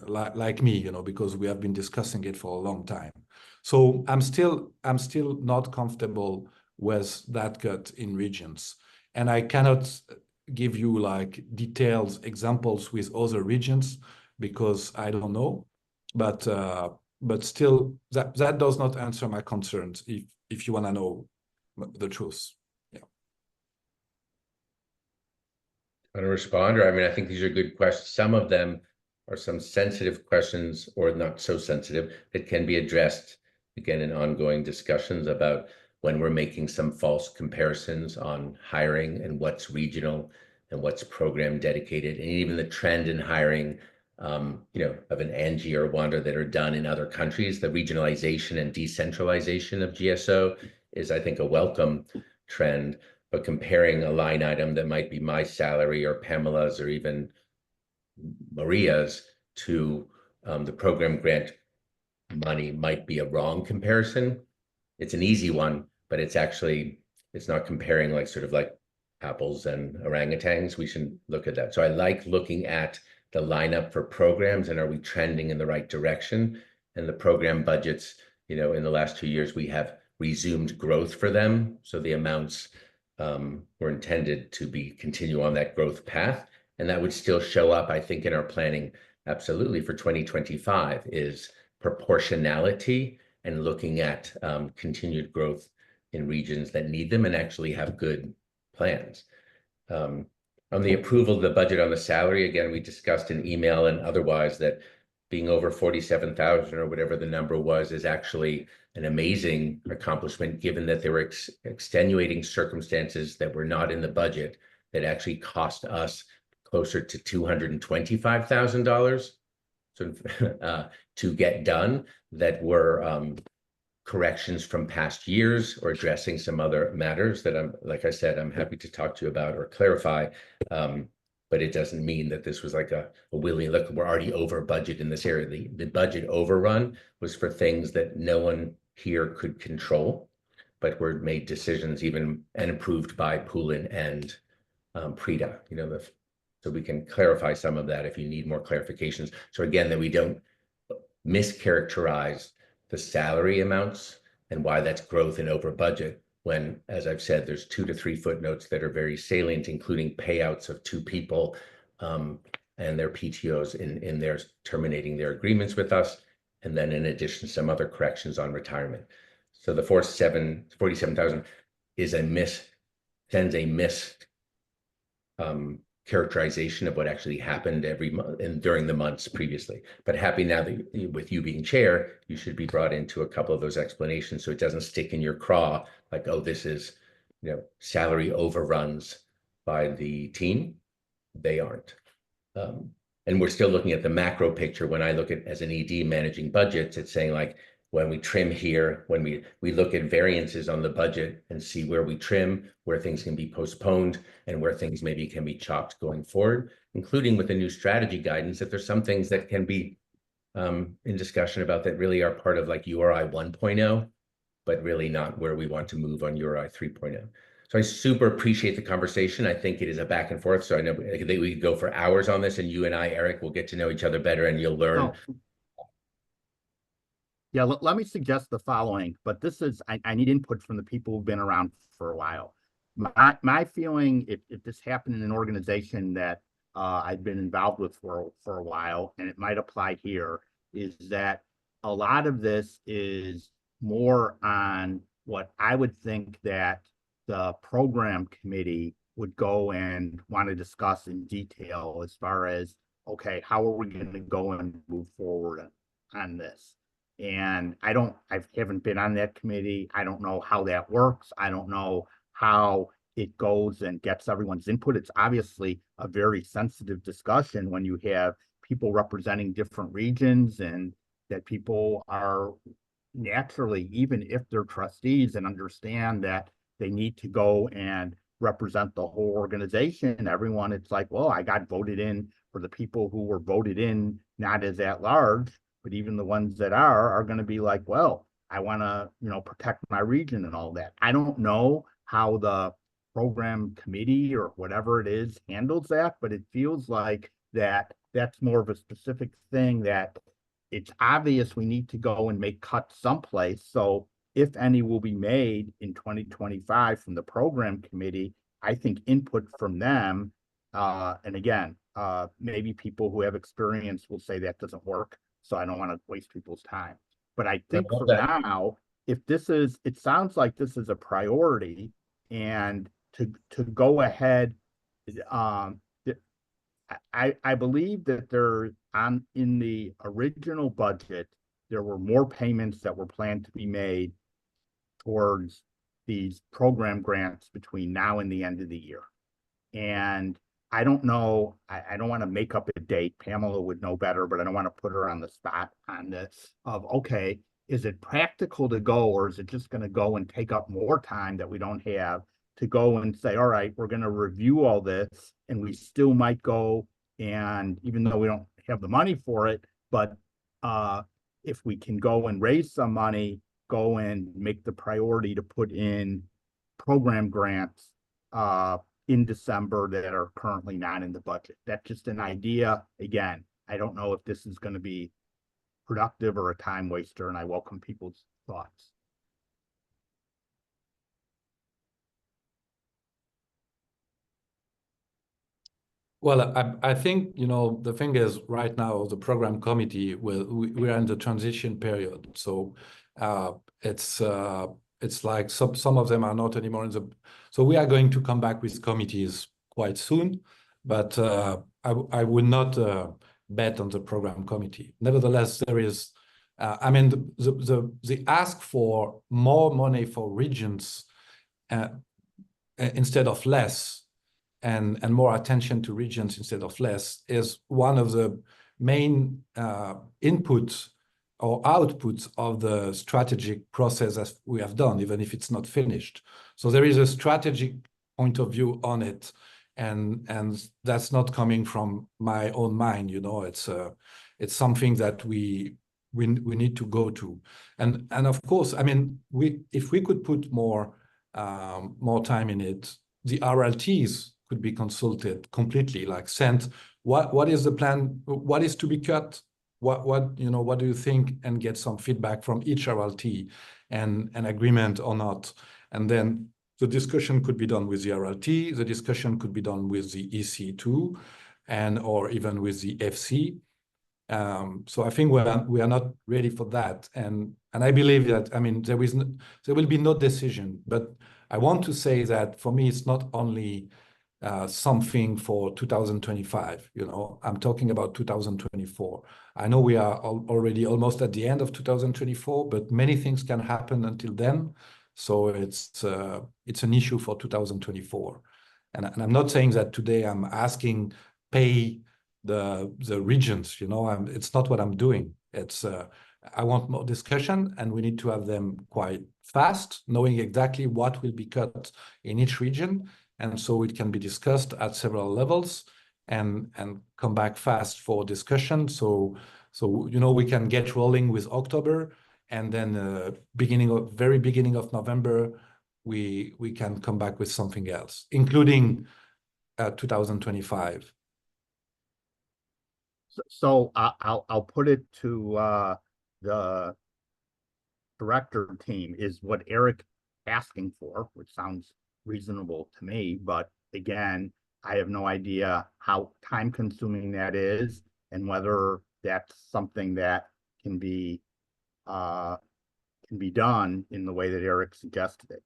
like me, you know, because we have been discussing it for a long time. So I'm still not comfortable with that cut in regions, and I cannot give you like detailed examples with other regions because I don't know, but still that does not answer my concerns if you want to know the truth. Yeah. Want to respond? Or I mean, I think these are good questions. Some of them are some sensitive questions or not so sensitive that can be addressed again in ongoing discussions about when we're making some false comparisons on hiring and what's regional and what's program dedicated, and even the trend in hiring you know, of an Angie or Wanda that are done in other countries. The regionalization and decentralization of GSO is, I think, a welcome trend. But comparing a line item that might be my salary or Pamela's or even Maria's to the program grant money might be a wrong comparison. It's an easy one, but it's not comparing like sort of like apples and orangutans. We should look at that. So I like looking at the lineup for programs and are we trending in the right direction? And the program budgets, you know, in the last 2 years, we have resumed growth for them. So the amounts were intended to continue on that growth path. And that would still show up, I think, in our planning absolutely for 2025 is proportionality and looking at continued growth in regions that need them and actually have good plans. On the approval of the budget on the salary, again, we discussed in email and otherwise that being over 47,000 or whatever the number was is actually an amazing accomplishment, given that there were extenuating circumstances that were not in the budget that actually cost us closer to $225,000 to get done, that were corrections from past years or addressing some other matters that like I said, I'm happy to talk to you about or clarify. But it doesn't mean that this was like a willy, look, we're already over budget in this area. The budget overrun was for things that no one here could control, but were made decisions even and approved by Poulin and Prida, you know, so we can clarify some of that if you need more clarifications. So again, that we don't mischaracterize the salary amounts and why that's growth and over budget, when, as I've said, there's 2 to 3 footnotes that are very salient, including payouts of 2 people and their PTOs in their terminating their agreements with us. And then in addition, some other corrections on retirement. So the 47,000 is sends a characterization of what actually happened every month and during the months previously. But happy now that with you being chair, you should be brought into a couple of those explanations so it doesn't stick in your craw like, oh, this is, you know, salary overruns by the team. They aren't. And we're still looking at the macro picture. When I look at as an ED managing budgets, it's saying like, when we trim here, when we look at variances on the budget and see where we trim, where things can be postponed, and where things maybe can be chopped going forward, including with the new strategy guidance, if there's some things that can be in discussion about that really are part of like URI 1.0, but really not where we want to move on URI 3.0. So I super appreciate the conversation. I think it is a back and forth. So I know I think we could go for hours on this, and you and I, Eric, will get to know each other better and you'll learn. Oh. Yeah, let me suggest the following, but this is, I need input from the people who've been around for a while. My feeling, if this happened in an organization that I've been involved with for a while, and it might apply here, is that a lot of this is more on what I would think that the program committee would go and want to discuss in detail as far as, okay, how are we going to go and move forward on this? And I haven't been on that committee. I don't know how that works. I don't know how it goes and gets everyone's input. It's obviously a very sensitive discussion when you have people representing different regions and that people are, naturally, even if they're trustees and understand that they need to go and represent the whole organization, everyone, it's like, well, I got voted in for the people who were voted in, not as at large, but even the ones that are going to be like, well, I want to, protect my region and all that. I don't know how the program committee or whatever it is handles that, but it feels like that's more of a specific thing that it's obvious we need to go and make cuts someplace. So if any will be made in 2025 from the program committee, I think input from them, and again, maybe people who have experience will say that doesn't work. So I don't want to waste people's time. But I think for now, if it sounds like this is a priority, and to go ahead, I believe that in the original budget, there were more payments that were planned to be made towards these program grants between now and the end of the year. And I don't know, I don't want to make up a date. Pamela would know better, but I don't want to put her on the spot on this of, okay, is it practical to go, or is it just going to go and take up more time that we don't have to go and say, all right, we're going to review all this, and we still might go, and even though we don't have the money for it, but if we can go and raise some money, go and make the priority to put in program grants in December that are currently not in the budget. That's just an idea. Again, I don't know if this is going to be productive or a time waster, and I welcome people's thoughts. Well, I think, the thing is right now, the program committee, we are in the transition period. So it's like some of them are not anymore in the, so we are going to come back with committees quite soon, but I would not bet on the program committee. Nevertheless, there is, I mean, the ask for more money for regions instead of less, and more attention to regions instead of less, is one of the main inputs or outputs of the strategic process as we have done, even if it's not finished. So there is a strategic point of view on it, and that's not coming from my own mind. It's something that we need to go to, and of course, I mean, if we could put more time in it, the RLTs could be consulted completely, like sent, what is the plan, what is to be cut, what do you think, and get some feedback from each RLT and an agreement or not. And then the discussion could be done with the RLT, the discussion could be done with the EC2 or even with the FC. So I think we are not ready for that. And I believe that, I mean, there will be no decision, but I want to say that for me, it's not only something for 2025, I'm talking about 2024. I know we are already almost at the end of 2024, but many things can happen until then. So it's an issue for 2024. And I'm not saying that today I'm asking pay the regions, it's not what I'm doing. It's I want more discussion, and we need to have them quite fast, knowing exactly what will be cut in each region. And so it can be discussed at several levels and come back fast for discussion. So we can get rolling with October, and then very beginning of November, we can come back with something else, including 2025. So I'll put it to the director team, is what Eric asking for, which sounds reasonable to me, but again, I have no idea how time consuming that is, and whether that's something that can be done in the way that Eric suggested it.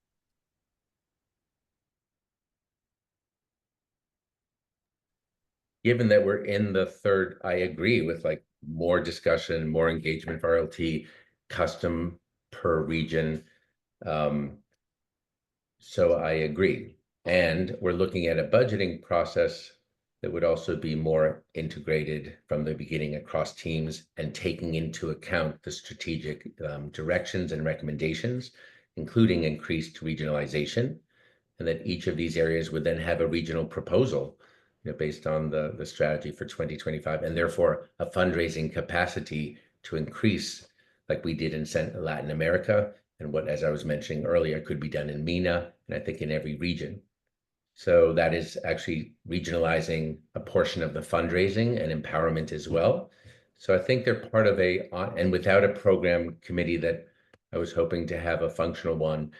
Given that we're in the third, I agree with like more discussion, more engagement for RLT, custom per region. So I agree. And we're looking at a budgeting process that would also be more integrated from the beginning across teams and taking into account the strategic directions and recommendations, including increased regionalization, and that each of these areas would then have a regional proposal, based on the strategy for 2025, and therefore a fundraising capacity to increase, like we did in Latin America, and what, as I was mentioning earlier, could be done in MENA, and I think in every region. So that is actually regionalizing a portion of the fundraising and empowerment as well. So I think they're part of and without a program committee that I was hoping to have a functional one,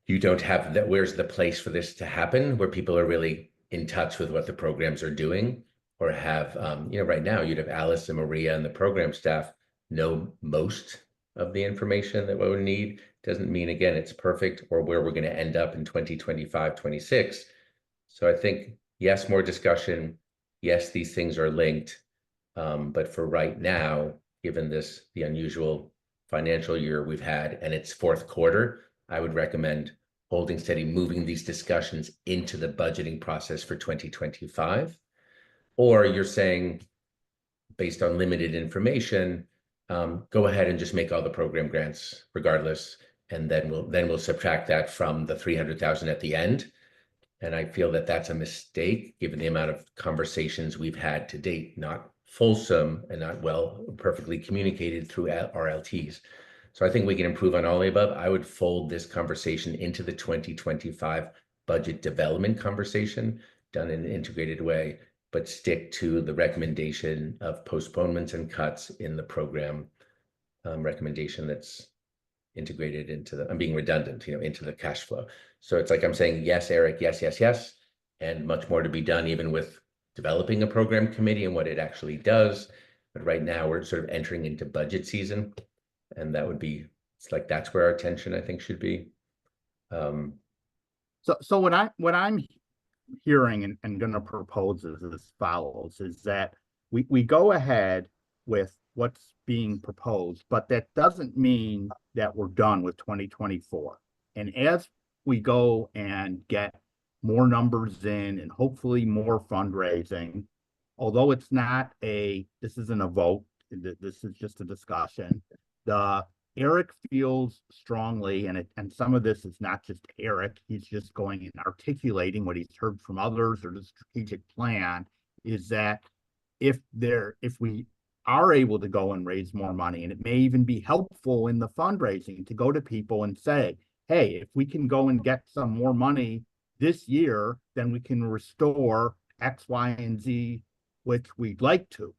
you don't have that. Where's the place for this to happen, where people are really in touch with what the programs are doing, or have, right now you'd have Alice and Maria and the program staff know most of the information that we would need. Doesn't mean, again, it's perfect or where we're going to end up in 2025, 26. So I think, yes, more discussion. Yes, these things are linked. But for right now, given the unusual financial year we've had and it's fourth quarter, I would recommend holding steady, moving these discussions into the budgeting process for 2025. Or you're saying, based on limited information, go ahead and just make all the program grants regardless, and then we'll subtract that from the 300,000 at the end. And I feel that that's a mistake, given the amount of conversations we've had to date, not fulsome and not perfectly communicated through RLTs. So I think we can improve on all the above. I would fold this conversation into the 2025 budget development conversation, done in an integrated way, but stick to the recommendation of postponements and cuts in the program recommendation that's integrated into I'm being redundant, into the cash flow. So it's like I'm saying, yes, Eric, yes, yes, yes, and much more to be done, even with developing a program committee and what it actually does. But right now we're sort of entering into budget season, and it's like that's where our attention, I think, should be. So what I'm hearing and going to propose is as follows: is that we go ahead with what's being proposed, but that doesn't mean that we're done with 2024. And as we go and get more numbers in and hopefully more fundraising, although this isn't a vote, this is just a discussion. Eric feels strongly, and some of this is not just Eric, he's just going and articulating what he's heard from others or the strategic plan, is that if we are able to go and raise more money, and it may even be helpful in the fundraising to go to people and say, hey, if we can go and get some more money this year, then we can restore X, Y, and Z, which we'd like to.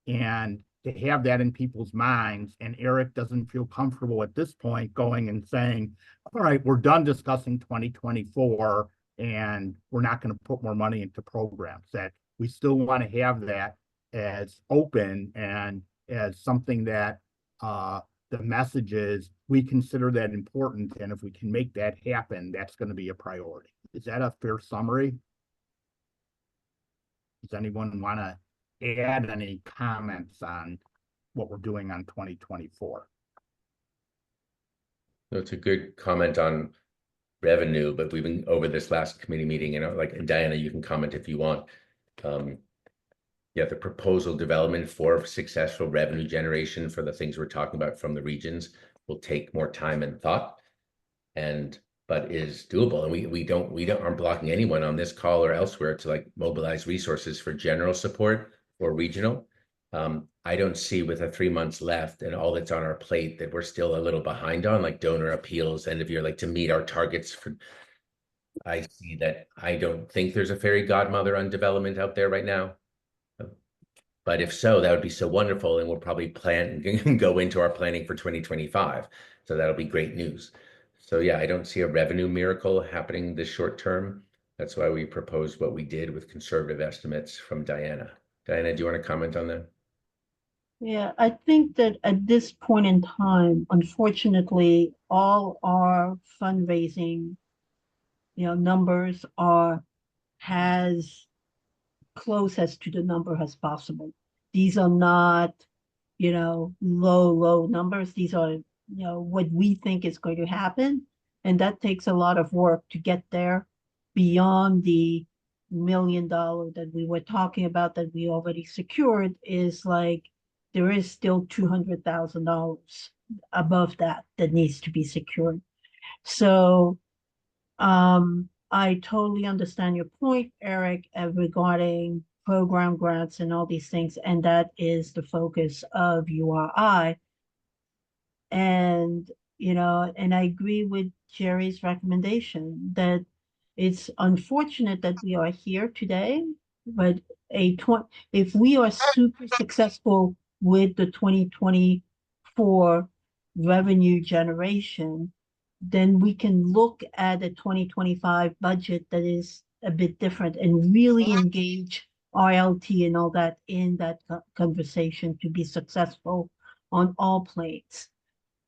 And to have that in people's minds, and Eric doesn't feel comfortable at this point going and saying, all right, we're done discussing 2024 and we're not going to put more money into programs. That we still want to have that as open and as something that the message is, we consider that important, and if we can make that happen, that's going to be a priority. Is that a fair summary? Does anyone want to add any comments on what we're doing on 2024? So it's a good comment on revenue, but we've been over this last committee meeting, and Diana, you can comment if you want. The proposal development for successful revenue generation for the things we're talking about from the regions will take more time and thought, but is doable. And we aren't blocking anyone on this call or elsewhere to mobilize resources for general support or regional. I don't see, with 3 months left and all that's on our plate, that we're still a little behind on donor appeals, end of year, to meet our targets I see that. I don't think there's a fairy godmother on development out there right now. But if so, that would be so wonderful, and we'll probably go into our planning for 2025. So that'll be great news. So I don't see a revenue miracle happening this short term. That's why we proposed what we did with conservative estimates from Diana. Diana, do you want to comment on that? Yeah, I think that at this point in time, unfortunately, all our fundraising, numbers are as close as to the number as possible. These are not, low numbers. These are, what we think is going to happen. And that takes a lot of work to get there beyond the million that we were talking about that we already secured is like, there is still $200,000 above that needs to be secured. So I totally understand your point, Eric, regarding program grants and all these things, and that is the focus of URI. And, and I agree with Jerry's recommendation that it's unfortunate that we are here today, but if we are super successful with the 2024 revenue generation, then we can look at a 2025 budget that is a bit different and really engage RLT and all that in that conversation to be successful on all planes.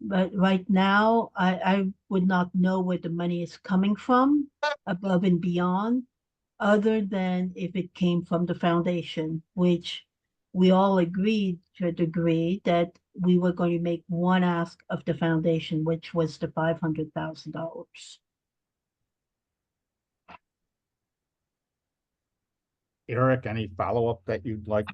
But right now, I would not know where the money is coming from above and beyond, other than if it came from the foundation, which we all agreed to a degree that we were going to make one ask of the foundation, which was the $500,000. Eric, any follow-up that you'd like?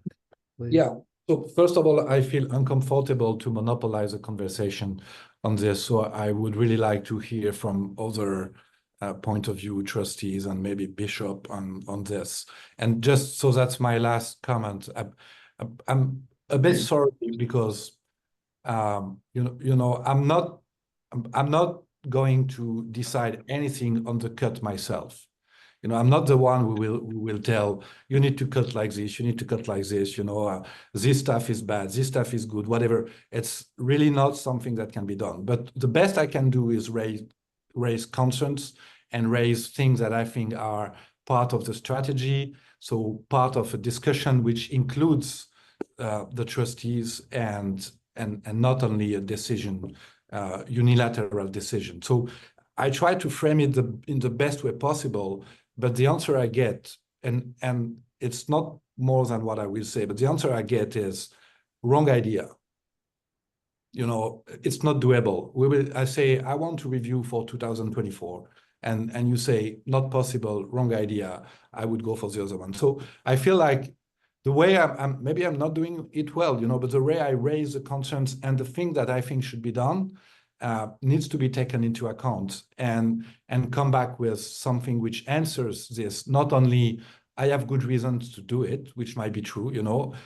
Please? Yeah. So first of all, I feel uncomfortable to monopolize a conversation on this. So I would really like to hear from other point of view trustees and maybe Bishop on this. And just so that's my last comment. I'm a bit sorry because I'm not going to decide anything on the cut myself. I'm not the one who will tell you need to cut like this, you need to cut like this, this stuff is bad, this stuff is good, whatever. It's really not something that can be done. But the best I can do is raise concerns and raise things that I think are part of the strategy. So part of a discussion which includes the trustees and not only a decision, unilateral decision. So I try to frame it in the best way possible. But the answer I get, and it's not more than what I will say, but the answer I get is wrong idea. It's not doable. I say, I want to review for 2024. And you say, not possible, wrong idea. I would go for the other one. So I feel like the way maybe I'm not doing it well, but the way I raise the concerns and the thing that I think should be done, needs to be taken into account and come back with something which answers this. Not only I have good reasons to do it, which might be true,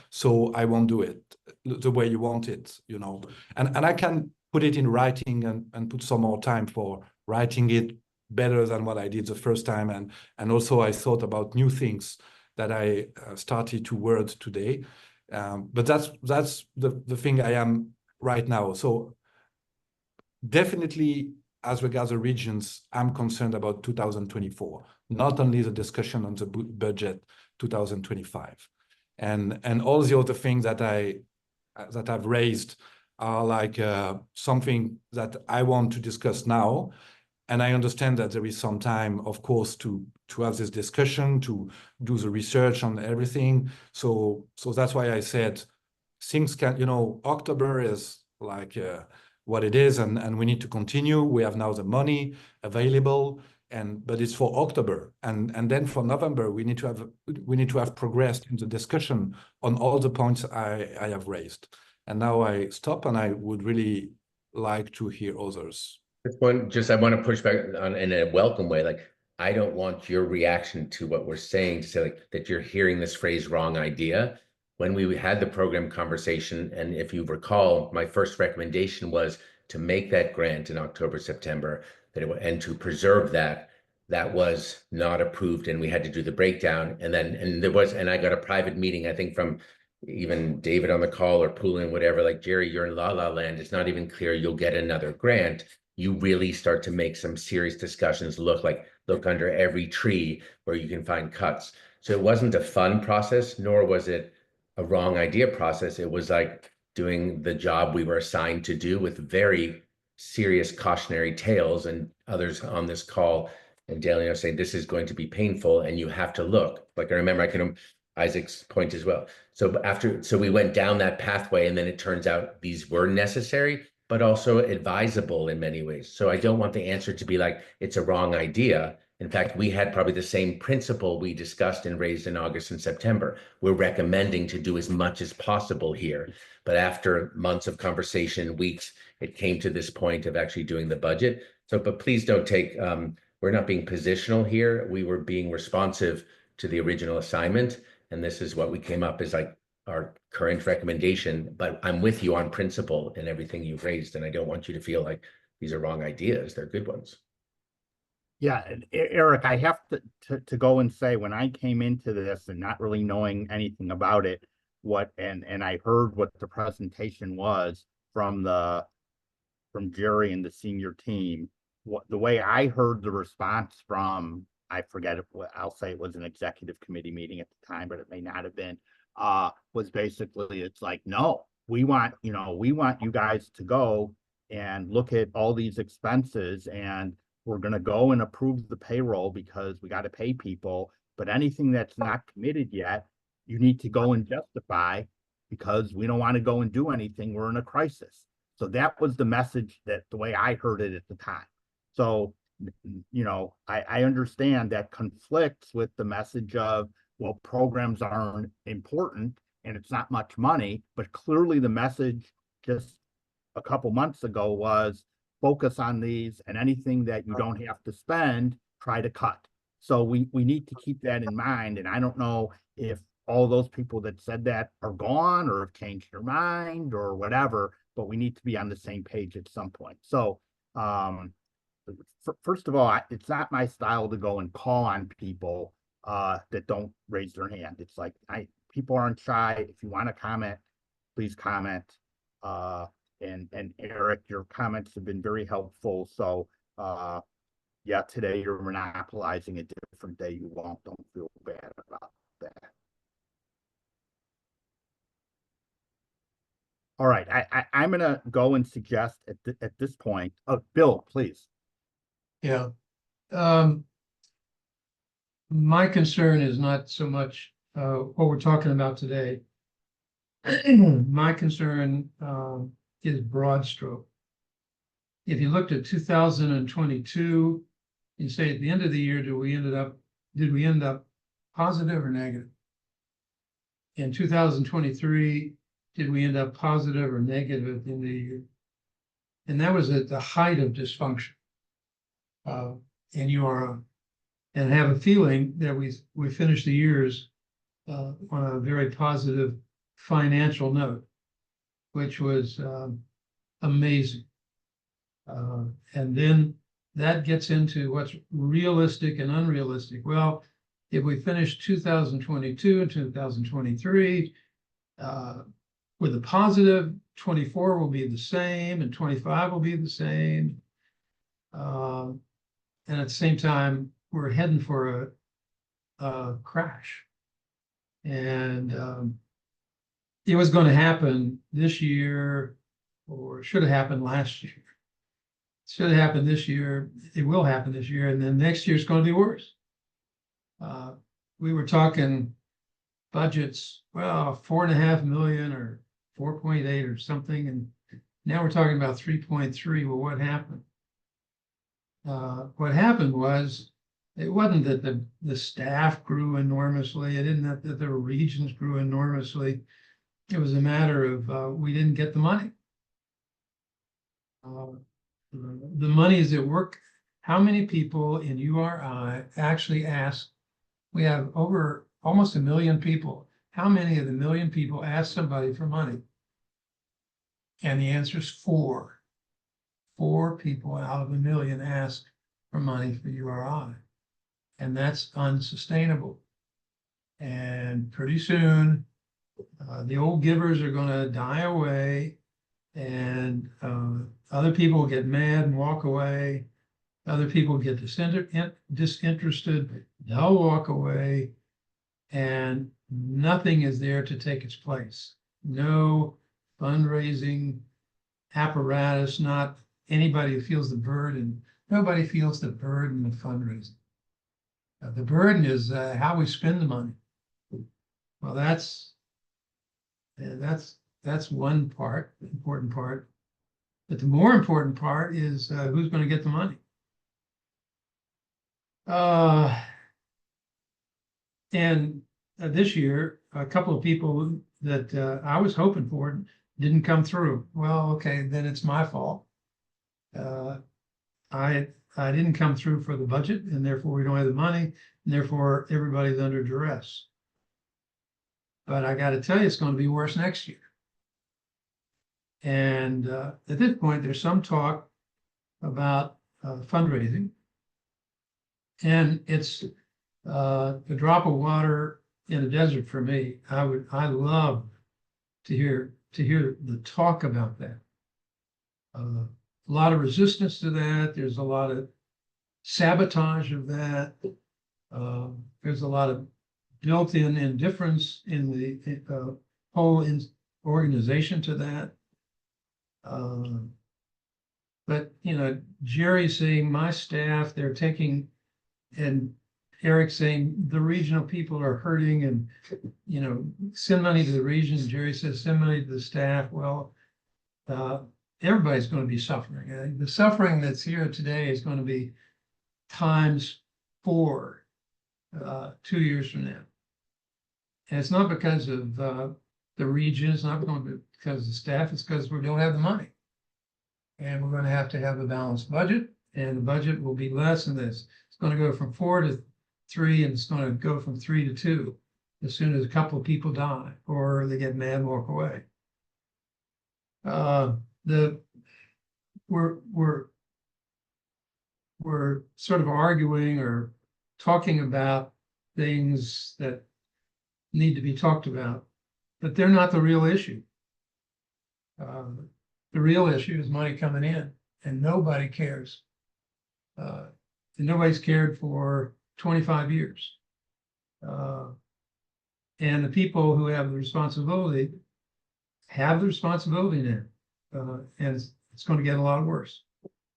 so I won't do it the way you want it, and I can put it in writing and put some more time for writing it better than what I did the first time. And also I thought about new things that I started to word today. But that's the thing I am right now. So definitely, as regards the regions, I'm concerned about 2024, not only the discussion on the budget 2025. And all the other things that I've raised are like something that I want to discuss now. And I understand that there is some time, of course, to have this discussion, to do the research on everything. So that's why I said things can, October is like what it is, and we need to continue. We have now the money available, but it's for October, and then for November we need to have progressed in the discussion on all the points I have raised. And now I stop, and I would really like to hear others. I want to push back on in a welcome way. Like, I don't want your reaction to what we're saying to say like that you're hearing this phrase wrong idea. When we had the program conversation, and if you recall, my first recommendation was to make that grant in October, September, and to preserve that. That was not approved, and we had to do the breakdown. And I got a private meeting, I think, from even David on the call or Poulin, whatever, like, Jerry, you're in la land. It's not even clear you'll get another grant. You really start to make some serious discussions look under every tree where you can find cuts. So it wasn't a fun process, nor was it a wrong idea process. It was like doing the job we were assigned to do with very serious cautionary tales, and others on this call and Dale, saying this is going to be painful and you have to look. Like, I remember Isaac's point as well. So we went down that pathway, and then it turns out these were necessary, but also advisable in many ways. So I don't want the answer to be like, it's a wrong idea. In fact, we had probably the same principle we discussed and raised in August and September. We're recommending to do as much as possible here. But after months of conversation, weeks, it came to this point of actually doing the budget. So, but please don't take, we're not being positional here. We were being responsive to the original assignment. And this is what we came up as like our current recommendation. But I'm with you on principle and everything you've raised. And I don't want you to feel like these are wrong ideas. They're good ones. Yeah, and Eric, I have to go and say, when I came into this and not really knowing anything about it, and I heard what the presentation was from Jerry and the senior team, the way I heard the response from, I forget it, I'll say it was an executive committee meeting at the time, but it may not have been, was basically, it's like, no, we want you guys to go and look at all these expenses, and we're going to go and approve the payroll because we got to pay people. But anything that's not committed yet, you need to go and justify, because we don't want to go and do anything. We're in a crisis. So that was the message, that the way I heard it at the time. So, I understand that conflicts with the message of, well, programs aren't important and it's not much money, but clearly the message just a couple months ago was, focus on these, and anything that you don't have to spend, try to cut. So we need to keep that in mind. And I don't know if all those people that said that are gone or have changed their mind or whatever, but we need to be on the same page at some point. So first of all, it's not my style to go and call on people that don't raise their hand. It's like, people aren't shy. If you want to comment, please comment. And Eric, your comments have been very helpful. So yeah, today you're monopolizing a different day. You don't feel bad about that. All right, I'm gonna go and suggest at this point. Oh, Bill, please. Yeah. My concern is not so much what we're talking about today. My concern is broad stroke. If you looked at 2022, you say at the end of the year, did we end up positive or negative? In 2023, did we end up positive or negative at the end of the year? And that was at the height of dysfunction. And you are, and have a feeling that we finished the years on a very positive financial note, which was amazing. And then that gets into what's realistic and unrealistic. Well, if we finish 2022 and 2023 with a positive, 24 will be the same and 25 will be the same. And at the same time, we're heading for a crash. And it was going to happen this year, or should have happened last year. Should have happened this year. It will happen this year, and then next year is going to be worse. We were talking budgets, well, 4.5 million or 4.8 or something, and now we're talking about 3.3. Well, what happened? What happened was, it wasn't that the staff grew enormously. It isn't that the regions grew enormously. It was a matter of we didn't get the money. The money is at work. How many people in URI actually ask? We have over almost 1 million people. How many of the 1 million people ask somebody for money? And the answer is 4. 4 people out of 1 million ask for money for URI. And that's unsustainable. And pretty soon, the old givers are going to die away, and other people get mad and walk away. Other people get disinterested, they'll walk away, and nothing is there to take its place. No fundraising apparatus, not anybody who feels the burden. Nobody feels the burden of fundraising. The burden is how we spend the money. Well, that's one part, the important part. But the more important part is who's going to get the money. And this year, a couple of people that I was hoping for didn't come through. Well, okay, then it's my fault. I didn't come through for the budget, and therefore we don't have the money, and therefore everybody's under duress. But I got to tell you, it's going to be worse next year. And at this point, there's some talk about fundraising, and it's a drop of water in a desert for me. I love to hear the talk about that. A lot of resistance to that. There's a lot of sabotage of that. There's a lot of built-in indifference in the whole organization to that. But you know, Jerry's saying my staff, they're taking, and Eric saying the regional people are hurting, and you know, send money to the region. Jerry says send money to the staff. Well, everybody's going to be suffering. The suffering that's here today is going to be times 4 2 years from now. And it's not because of the region, it's not going to be because of the staff, it's because we don't have the money. And we're going to have a balanced budget, and the budget will be less than this. It's going to go from 4 to 3, and it's going to go from 3 to 2 as soon as a couple of people die or they get mad and walk away. We're sort of arguing or talking about things that need to be talked about, but they're not the real issue. The real issue is money coming in, and nobody cares. And nobody's cared for 25 years. And the people who have the responsibility now. And it's going to get a lot worse.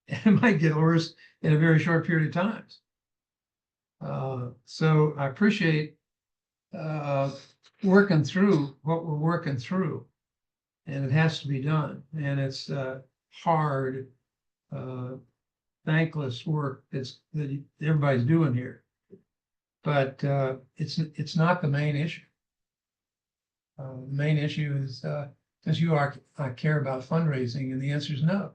It might get worse in a very short period of time. So I appreciate working through what we're working through, and it has to be done. And it's hard, thankless work that everybody's doing here. But it's not the main issue. The main issue is does I care about fundraising, and the answer is no.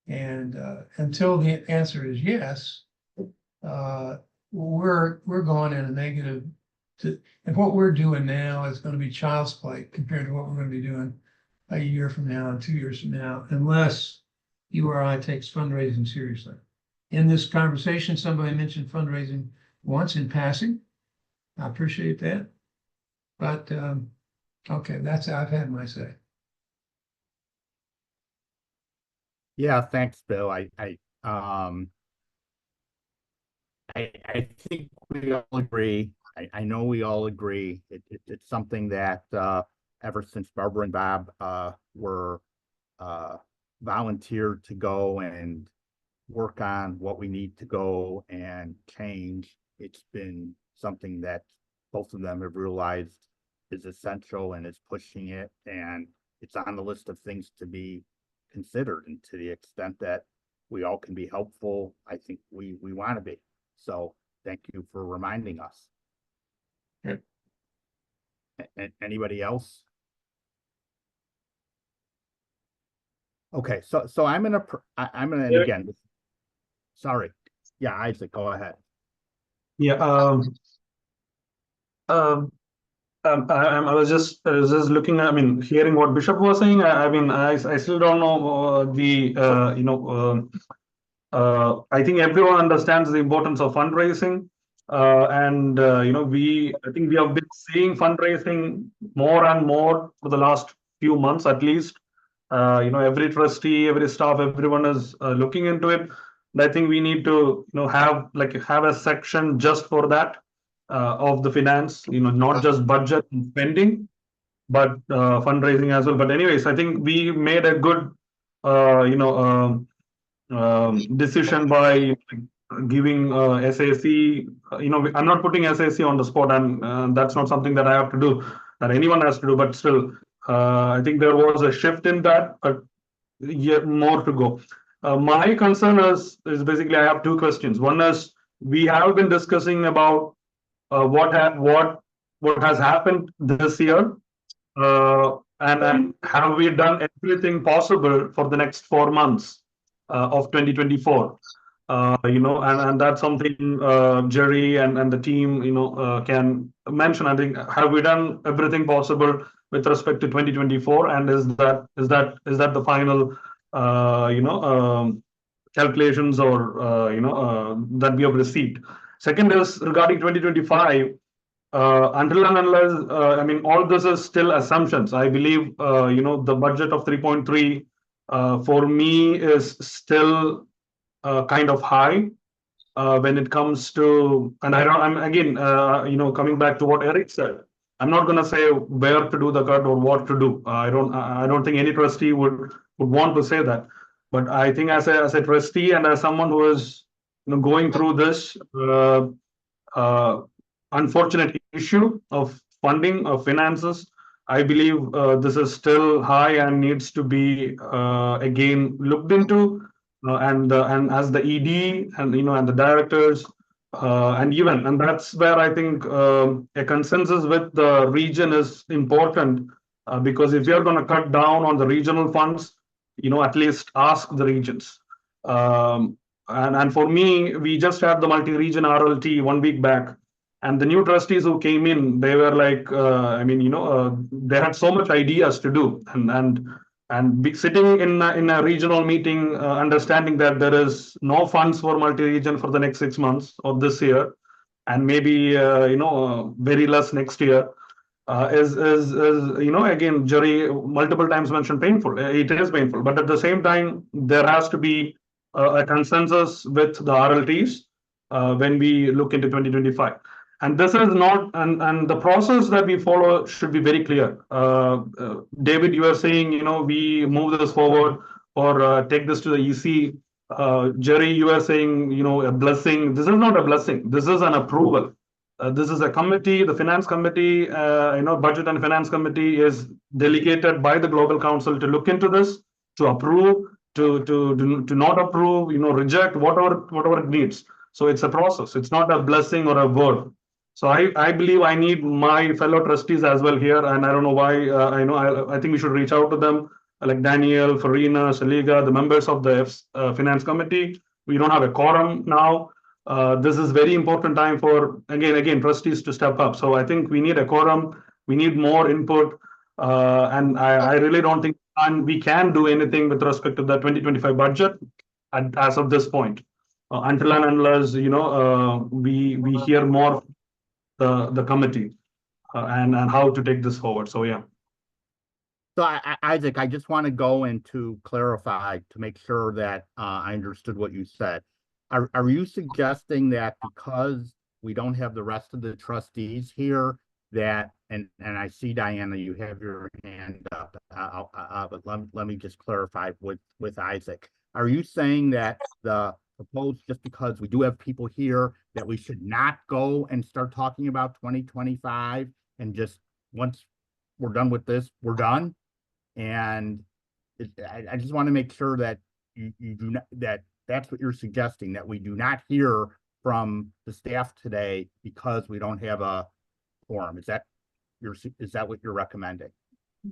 And until the answer is yes, we're going in a negative. And what we're doing now is going to be child's play compared to what we're going to be doing a year from now and 2 years from now, unless URI takes fundraising seriously. In this conversation, somebody mentioned fundraising once in passing. I appreciate that. But okay, I've had my say. Yeah, thanks, Bill. I think we all agree. I know we all agree. It's something that ever since Barbara and Bob were volunteered to go and work on what we need to go and change, it's been something that both of them have realized is essential and is pushing it, and it's on the list of things to be considered. And to the extent that we all can be helpful, I think we want to be. So thank you for reminding us. Good. Anybody else? Okay, so I'm gonna and again, sorry. Yeah, Isaac, go ahead. Yeah. I was just looking at, I mean, hearing what Bishop was saying. I mean, I still don't know I think everyone understands the importance of fundraising. I think we have been seeing fundraising more and more for the last few months at least. Every trustee, every staff, everyone is looking into it. And I think we need to, have a section just for that of the finance, not just budget and spending, but fundraising as well. But anyways, I think we made a good, decision by giving SAC. I'm not putting SAC on the spot, and that's not something that I have to do, that anyone has to do. But still, I think there was a shift in that, but yet more to go. My concern is basically I have two questions. One is we have been discussing about what has happened this year, and have we done everything possible for the next 4 months of 2024? And that's something Jerry and the team, can mention. I think, have we done everything possible with respect to 2024, and is that the final, calculations or that we have received? Second is regarding 2025. Until and unless, I mean, all this is still assumptions. I believe, the budget of 3.3 for me is still kind of high when it comes to, and I'm again, coming back to what Eric said. I'm not going to say where to do the cut or what to do. I don't think any trustee would want to say that. But I think as a trustee and as someone who is going through this uh, unfortunate issue of funding of finances, I believe this is still high and needs to be again looked into. And as the ED and the directors and that's where I think a consensus with the region is important, because if you're going to cut down on the regional funds, at least ask the regions. And for me, we just had the multi-region RLT 1 week back, and the new trustees who came in, they were like, they had so much ideas to do, and sitting in a regional meeting, understanding that there is no funds for multi-region for the next 6 months of this year, and maybe very less next year, is again, Jerry multiple times mentioned painful. It is painful, but at the same time, there has to be a consensus with the RLTs when we look into 2025. And this is not, and the process that we follow should be very clear. David, you are saying, we move this forward or take this to the EC. Jerry, you are saying, a blessing. This is not a blessing. This is an approval. This is a committee, the finance committee, budget and finance committee is delegated by the Global Council to look into this, to approve, to not approve, reject, whatever it needs. So it's a process. It's not a blessing or a word. So I believe I need my fellow trustees as well here, and I don't know why. I think we should reach out to them, like Daniel, Farina, Saliga, the members of the finance committee. We don't have a quorum now. This is very important time for again trustees to step up. So I think we need a quorum. We need more input, and I really don't think we can do anything with respect to the 2025 budget as of this point, until and unless we hear more the committee and how to take this forward. So yeah. So Isaac, I just want to go and to clarify to make sure that I understood what you said. Are you suggesting that because we don't have the rest of the trustees here, that and I see, Diana, you have your hand up, but let me just clarify with Isaac. Are you saying that the proposed, just because we do have people here, that we should not go and start talking about 2025 and just once we're done with this, we're done? And I just want to make sure that you do not, that's what you're suggesting, that we do not hear from the staff today because we don't have a quorum. Is that what you're recommending?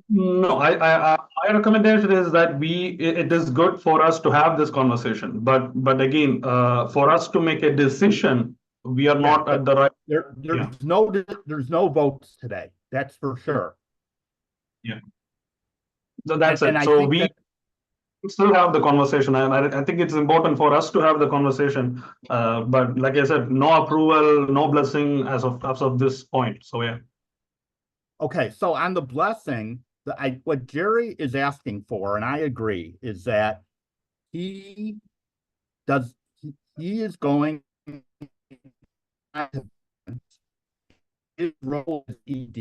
No, my recommendation is that it is good for us to have this conversation, but again, for us to make a decision, we are not at the right. There's no votes today. That's for sure. Yeah. So that's And it. I So think we still have the conversation, and I think it's important for us to have the conversation. But like I said, no approval, no blessing as of this point. So yeah. Okay, so on the blessing, what Jerry is asking for, and I agree, is that he is going, his role as ED,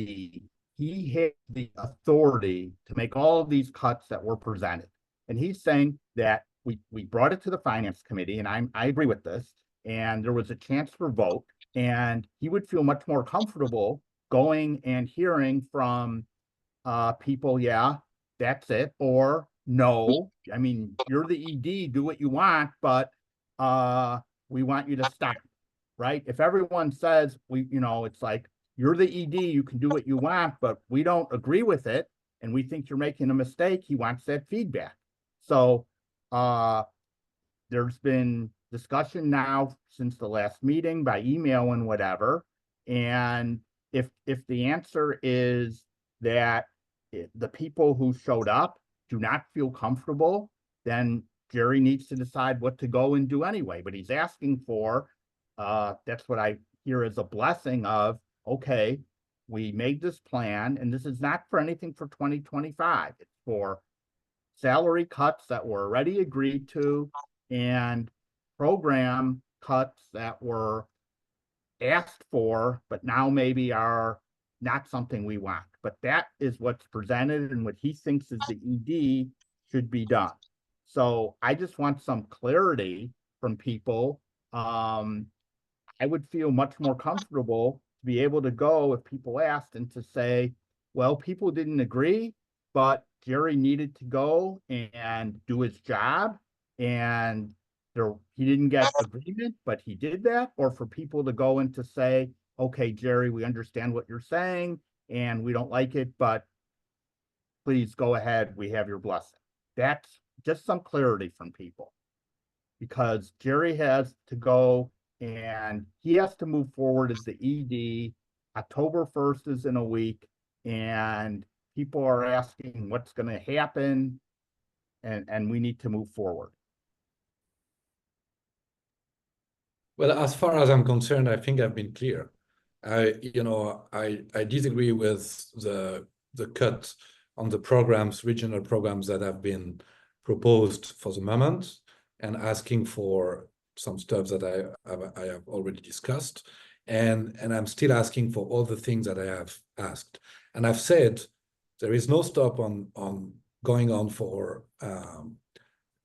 he has the authority to make all of these cuts that were presented. And he's saying that we brought it to the finance committee, and I agree with this, and there was a chance for vote, and he would feel much more comfortable going and hearing from people, yeah, that's it, or no, I mean, you're the ED, do what you want, but we want you to stop. right? If everyone says it's like, you're the ED, you can do what you want, but we don't agree with it and we think you're making a mistake, he wants that feedback. So there's been discussion now since the last meeting by email and whatever. And if the answer is that the people who showed up do not feel comfortable, then Jerry needs to decide what to go and do anyway. But he's asking for, that's what I hear as a blessing of, okay, we made this plan, and this is not for anything for 2025. It's for salary cuts that were already agreed to and program cuts that were asked for, but now maybe are not something we want. But that is what's presented and what he thinks is the ED should be done. So I just want some clarity from people. I would feel much more comfortable to be able to go if people asked and to say, well, people didn't agree, but Jerry needed to go and do his job, and he didn't get agreement, but he did that. Or for people to go and to say, okay, Jerry, we understand what you're saying and we don't like it, but please go ahead, we have your blessing. That's just some clarity from people, because Jerry has to go and he has to move forward as the ED. October 1st is in a week, and people are asking what's going to happen, and we need to move forward. Well, as far as I'm concerned, I think I've been clear. I disagree with the cut on the programs, regional programs that have been proposed for the moment, and asking for some stuff that I have already discussed, and I'm still asking for all the things that I have asked. And I've said there is no stop on going on for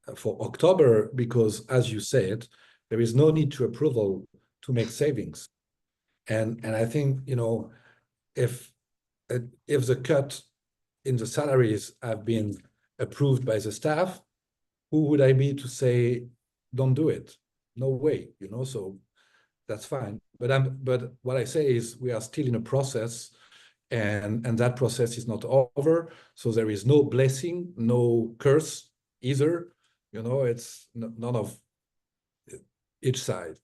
October, because, as you said, there is no need to approval to make savings. And I think, if the cut in the salaries have been approved by the staff, who would I be to say don't do it? No way, so that's fine. But what I say is we are still in a process, and that process is not over. So there is no blessing, no curse either. It's none of each side.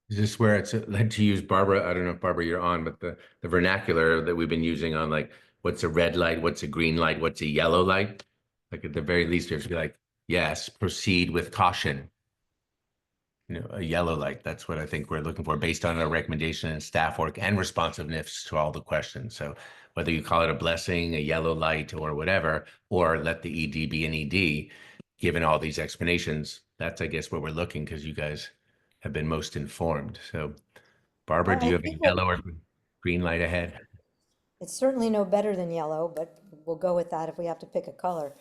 Is this where it's like, to use Barbara? I don't know if Barbara you're on, but the vernacular that we've been using on, like, what's a red light, what's a green light, what's a yellow light? Like, at the very least, we have to be like, yes, proceed with caution. A yellow light. That's what I think we're looking for based on our recommendation and staff work and responsiveness to all the questions. So whether you call it a blessing, a yellow light, or whatever, or let the ED be an ED, given all these explanations, that's, I guess, what we're looking, because you guys have been most informed. So Barbara, do you I have a think yellow or green light ahead? it's certainly no better than yellow, but we'll go with that if we have to pick a color.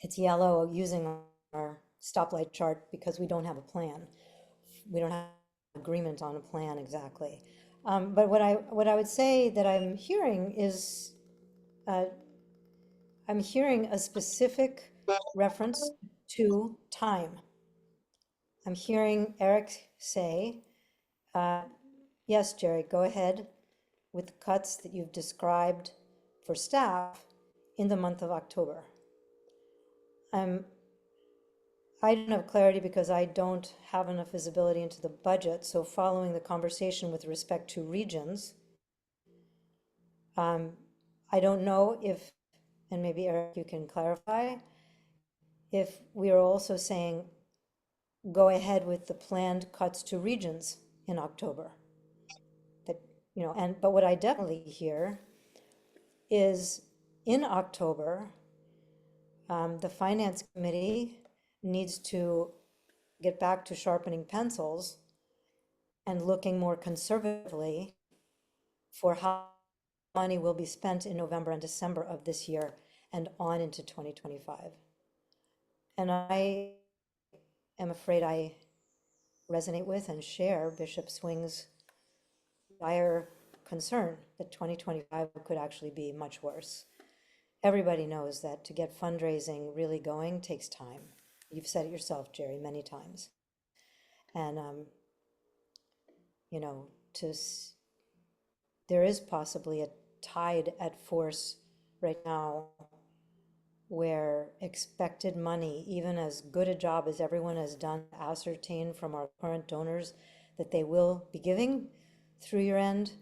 It's yellow using our stoplight chart because we don't have a plan. We don't have agreement on a plan exactly. But what I would say that I'm hearing is, I'm hearing a specific reference to time. I'm hearing Eric say, yes, Jerry, go ahead with the cuts that you've described for staff in the month of October. I don't have clarity because I don't have enough visibility into the budget. So following the conversation with respect to regions, I don't know if, and maybe Eric, you can clarify, if we are also saying go ahead with the planned cuts to regions in October. That, but what I definitely hear is in October, the finance committee needs to get back to sharpening pencils and looking more conservatively for how money will be spent in November and December of this year and on into 2025. And I am afraid I resonate with and share Bishop Swing's dire concern that 2025 could actually be much worse. everybody knows that to get fundraising really going takes time. You've said it yourself, Jerry, many times. And, you know, there is possibly a tide at force right now where expected money, even as good a job as everyone has done to ascertain from our current donors that they will be giving through year end,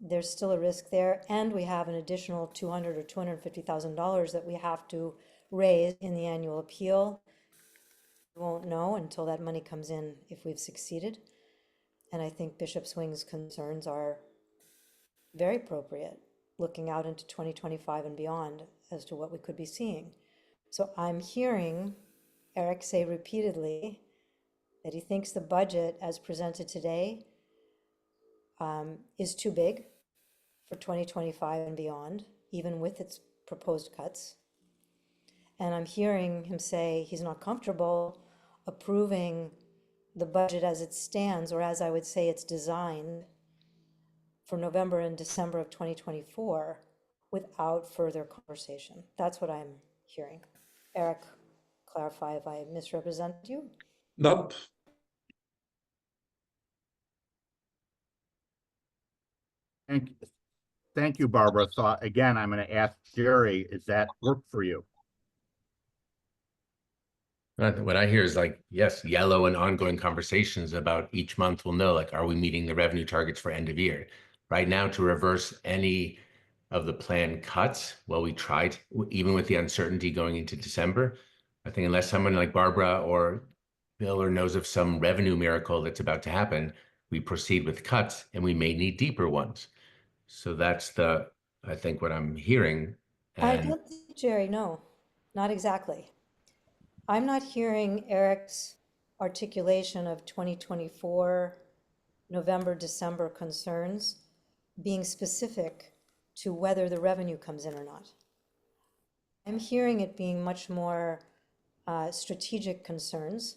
there's still a risk there. And we have an additional $200,000 or $250,000 that we have to raise in the annual appeal. We won't know until that money comes in if we've succeeded. And I think Bishop Swing's concerns are very appropriate, looking out into 2025 and beyond as to what we could be seeing. So I'm hearing Eric say repeatedly that he thinks the budget as presented today is too big for 2025 and beyond, even with its proposed cuts. And I'm hearing him say he's not comfortable approving the budget as it stands, or as I would say it's designed for November and December of 2024 without further conversation. That's what I'm hearing. Eric, clarify if I misrepresent you. Nope. Thank you, Barbara. So again, I'm going to ask Jerry, is that work for you? What I hear is like, yes, yellow and ongoing conversations about each month we'll know, like, are we meeting the revenue targets for end of year? Right now, to reverse any of the planned cuts, well, we tried, even with the uncertainty going into December. I think unless someone like Barbara or Bill or knows of some revenue miracle that's about to happen, we proceed with cuts and we may need deeper ones. So that's I think what I'm hearing. I And don't think, Jerry, no, not exactly. I'm not hearing Eric's articulation of 2024 November, December concerns being specific to whether the revenue comes in or not. I'm hearing it being much more strategic concerns,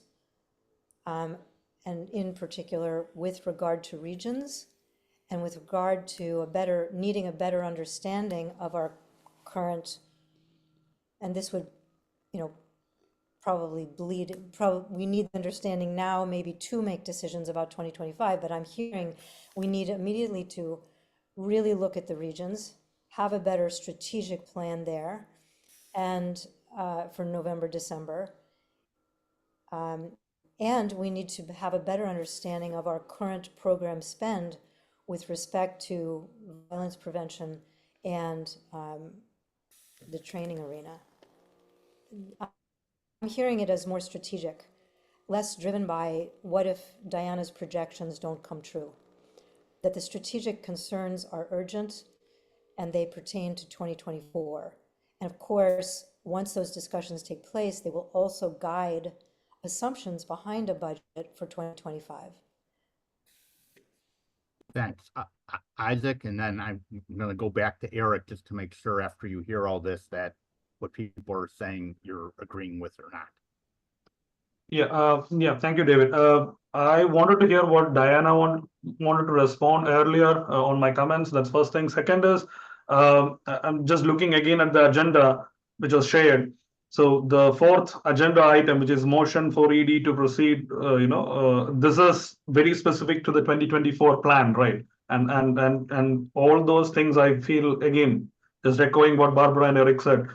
and in particular with regard to regions and with regard to needing a better understanding of our current, and this would, you know, probably we need understanding now, maybe to make decisions about 2025, but I'm hearing we need immediately to really look at the regions, have a better strategic plan there, and for November, December. And we need to have a better understanding of our current program spend with respect to violence prevention and the training arena. I'm hearing it as more strategic, less driven by what if Diana's projections don't come true. That the strategic concerns are urgent and they pertain to 2024. And of course, once those discussions take place, they will also guide assumptions behind a budget for 2025. Thanks, Isaac. And then I'm going to go back to Eric just to make sure after you hear all this that what people are saying you're agreeing with or not. Yeah, thank you, David. I wanted to hear what Diana wanted to respond earlier on my comments. That's first thing. Second is, I'm just looking again at the agenda which was shared. So the fourth agenda item, which is motion for ED to proceed, this is very specific to the 2024 plan, right? And all those things I feel, again, just echoing what Barbara and Eric said,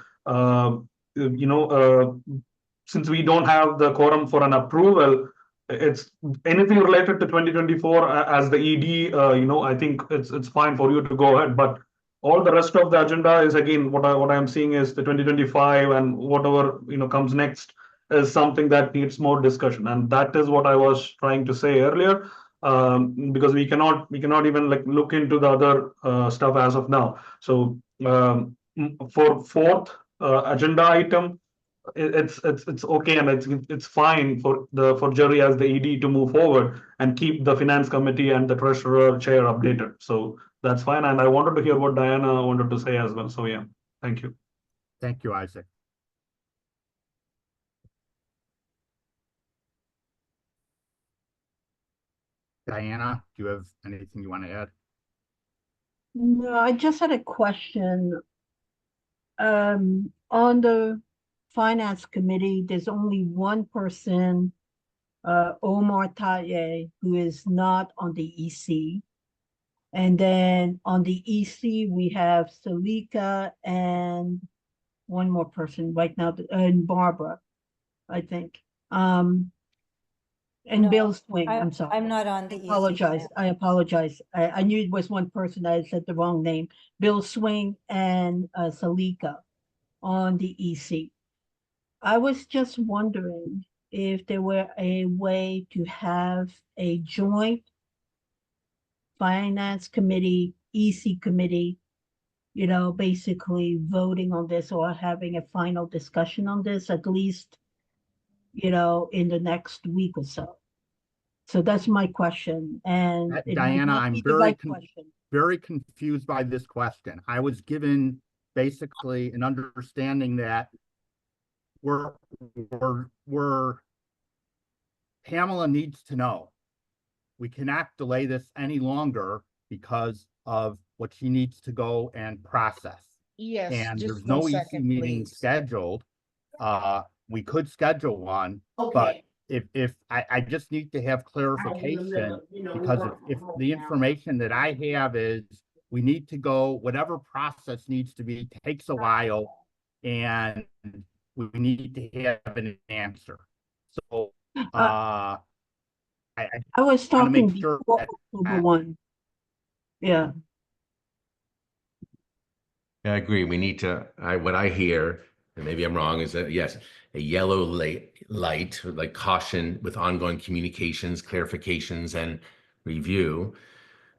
since we don't have the quorum for an approval, it's anything related to 2024 as the ED, I think it's fine for you to go ahead. But all the rest of the agenda is, again, what I'm seeing is the 2025 and whatever comes next is something that needs more discussion, and that is what I was trying to say earlier. Because we cannot even look into the other stuff as of now. So for fourth agenda item, it's okay, and it's fine for Jerry as the ED to move forward and keep the finance committee and the treasurer chair updated. So that's fine, and I wanted to hear what Diana wanted to say as well. So yeah, thank you. Thank you, Isaac. Diana, do you have anything you want to add? No, I just had a question. On the finance committee, there's only one person, Omar Taye, who is not on the EC. And then on the EC, we have Salika and one more person right now, and Barbara, I think. And No, Bill Swing, I'm sorry. I'm not on I the EC. apologize. I apologize. I knew it was one person. I said the wrong name. Bill Swing and Salika on the EC. I was just wondering if there were a way to have a joint finance committee, EC committee, you know, basically voting on this or having a final discussion on this, at least, you know, in the next week or so. So that's my question, and it might Diana, not I'm be the right very question. very confused by this question. I was given basically an understanding that we're Pamela needs to know. We cannot delay this any longer because of what she needs to go and process. Yes, And just there's one no EC second, meeting please. scheduled. We could schedule one, but if I just need to have clarification, because if the information that I have is we need to go, whatever process needs to be, takes a while, and we need to have an answer. So I I was want to talking make sure before that October 1. Yeah, I agree. We need to, what I hear, and maybe I'm wrong, is that yes, a yellow light, like caution with ongoing communications, clarifications, and review,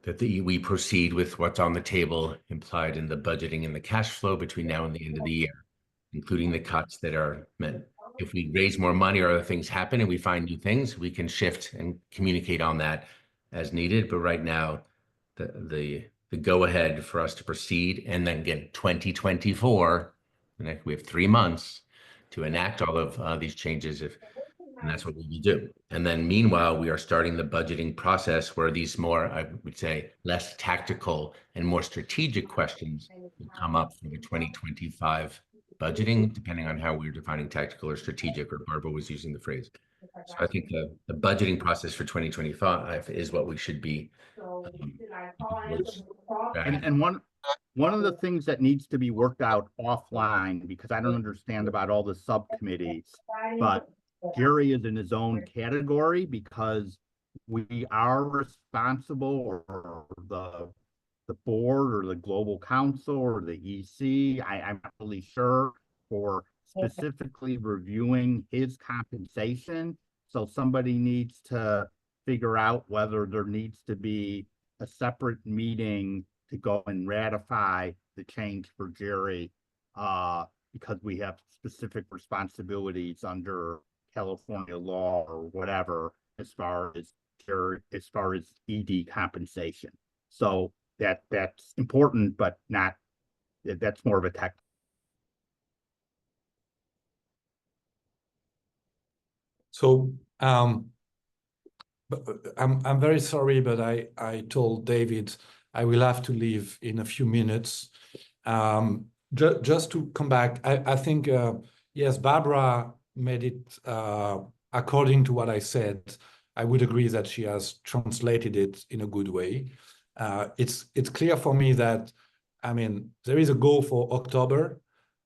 that we proceed with what's on the table implied in the budgeting and the cash flow between now and the end of the year, including the cuts that are meant. If we raise more money or other things happen and we find new things, we can shift and communicate on that as needed. But right now, the go ahead for us to proceed, and then again, 2024, we have 3 months to enact all of these changes, and that's what we will do. And then meanwhile, we are starting the budgeting process where these more, I would say, less tactical and more strategic questions will come up for the 2025 budgeting, depending on how we're defining tactical or strategic, or Barbara was using the phrase. So I think the budgeting process for 2025 is what we should be and one of the things that needs to be worked out offline, because I don't understand about all the subcommittees, but Jerry is in his own category because we are responsible, or the board or the global council or the EC, I'm not really sure, for specifically reviewing his compensation. So somebody needs to figure out whether there needs to be a separate meeting to go and ratify the change for Jerry, because we have specific responsibilities under California law or whatever as far as ED compensation. So that's important, but not, that's more of a tech. So I'm very sorry, but I told David I will have to leave in a few minutes. Just to come back, I think yes, Barbara made it according to what I said. I would agree that she has translated it in a good way. It's clear for me that, I mean, there is a goal for October.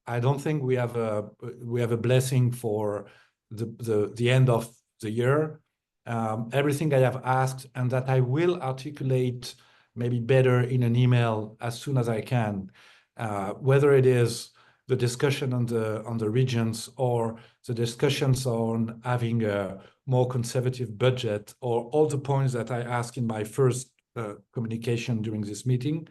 I don't think we have a blessing for the end of the year. Everything I have asked, and that I will articulate maybe better in an email as soon as I can, whether it is the discussion on the regions, or the discussions on having a more conservative budget, or all the points that I asked in my first communication during this meeting.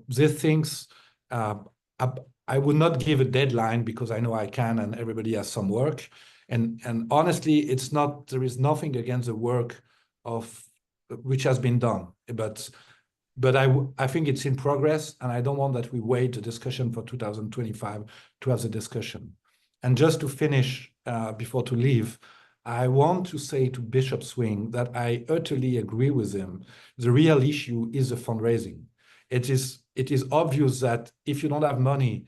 These things, I would not give a deadline because I know I can, and everybody has some work. And honestly, it's not, there is nothing against the work of which has been done, but I think it's in progress, and I don't want that we wait the discussion for 2025 to have the discussion. And just to finish, before to leave, I want to say to Bishop Swing that I utterly agree with him. The real issue is the fundraising. it is obvious that if you don't have money,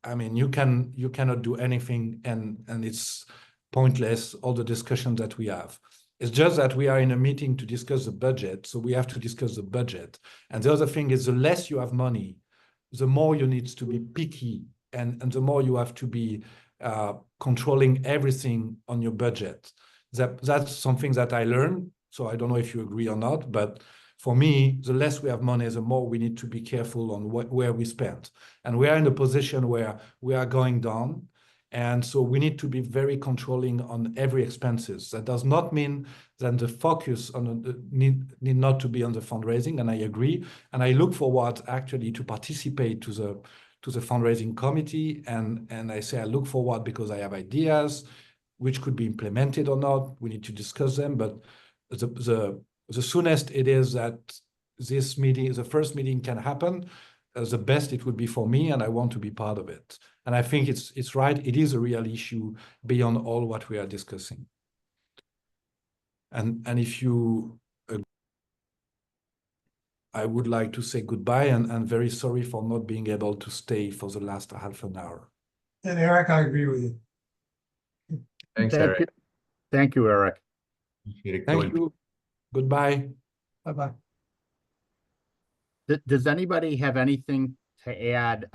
I mean, you cannot do anything, and it's pointless, all the discussion that we have. It's just that we are in a meeting to discuss the budget, so we have to discuss the budget. And the other thing is, the less you have money, the more you need to be picky, and the more you have to be controlling everything on your budget. That's something that I learned. So I don't know if you agree or not, but for me, the less we have money, the more we need to be careful on where we spend. And we are in a position where we are going down. And so we need to be very controlling on every expenses. That does not mean that the focus on need not to be on the fundraising, and I agree. And I look forward actually to participate to the fundraising committee. And I say I look forward because I have ideas which could be implemented or not. We need to discuss them. But the soonest it is that this meeting, the first meeting can happen, the best it would be for me, and I want to be part of it. And I think it's right. It is a real issue beyond all what we are discussing. And if you, I would like to say goodbye and very sorry for not being able to stay for the last half an hour. And Eric, I agree with you. Thanks, Thank Eric. you. Thank you, Eric. Appreciate it Thank going you. Goodbye. Bye-bye. Does anybody have anything to add?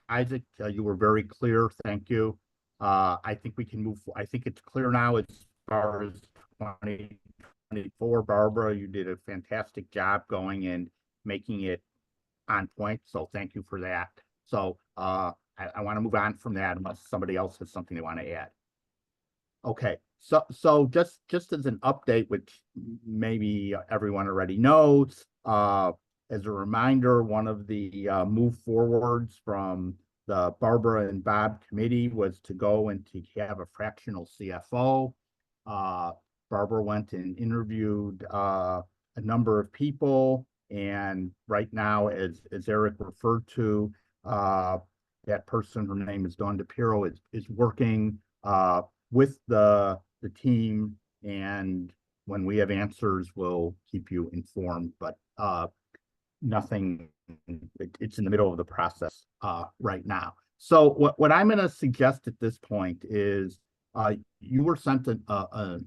Isaac, you were very clear. Thank you. I think we can move. I think it's clear now as far as 2024. Barbara, you did a fantastic job going and making it on point. So thank you for that. So I want to move on from that unless somebody else has something they want to add. Okay, so just as an update, which maybe everyone already knows, as a reminder, one of the move forwards from the Barbara and Bob committee was to go and to have a fractional CFO. Barbara went and interviewed a number of people, and right now, as Eric referred to, that person, her name is Dawn DePiro, is working with the team, and when we have answers, we'll keep you informed. But nothing, it's in the middle of the process right now. So what I'm going to suggest at this point is you were sent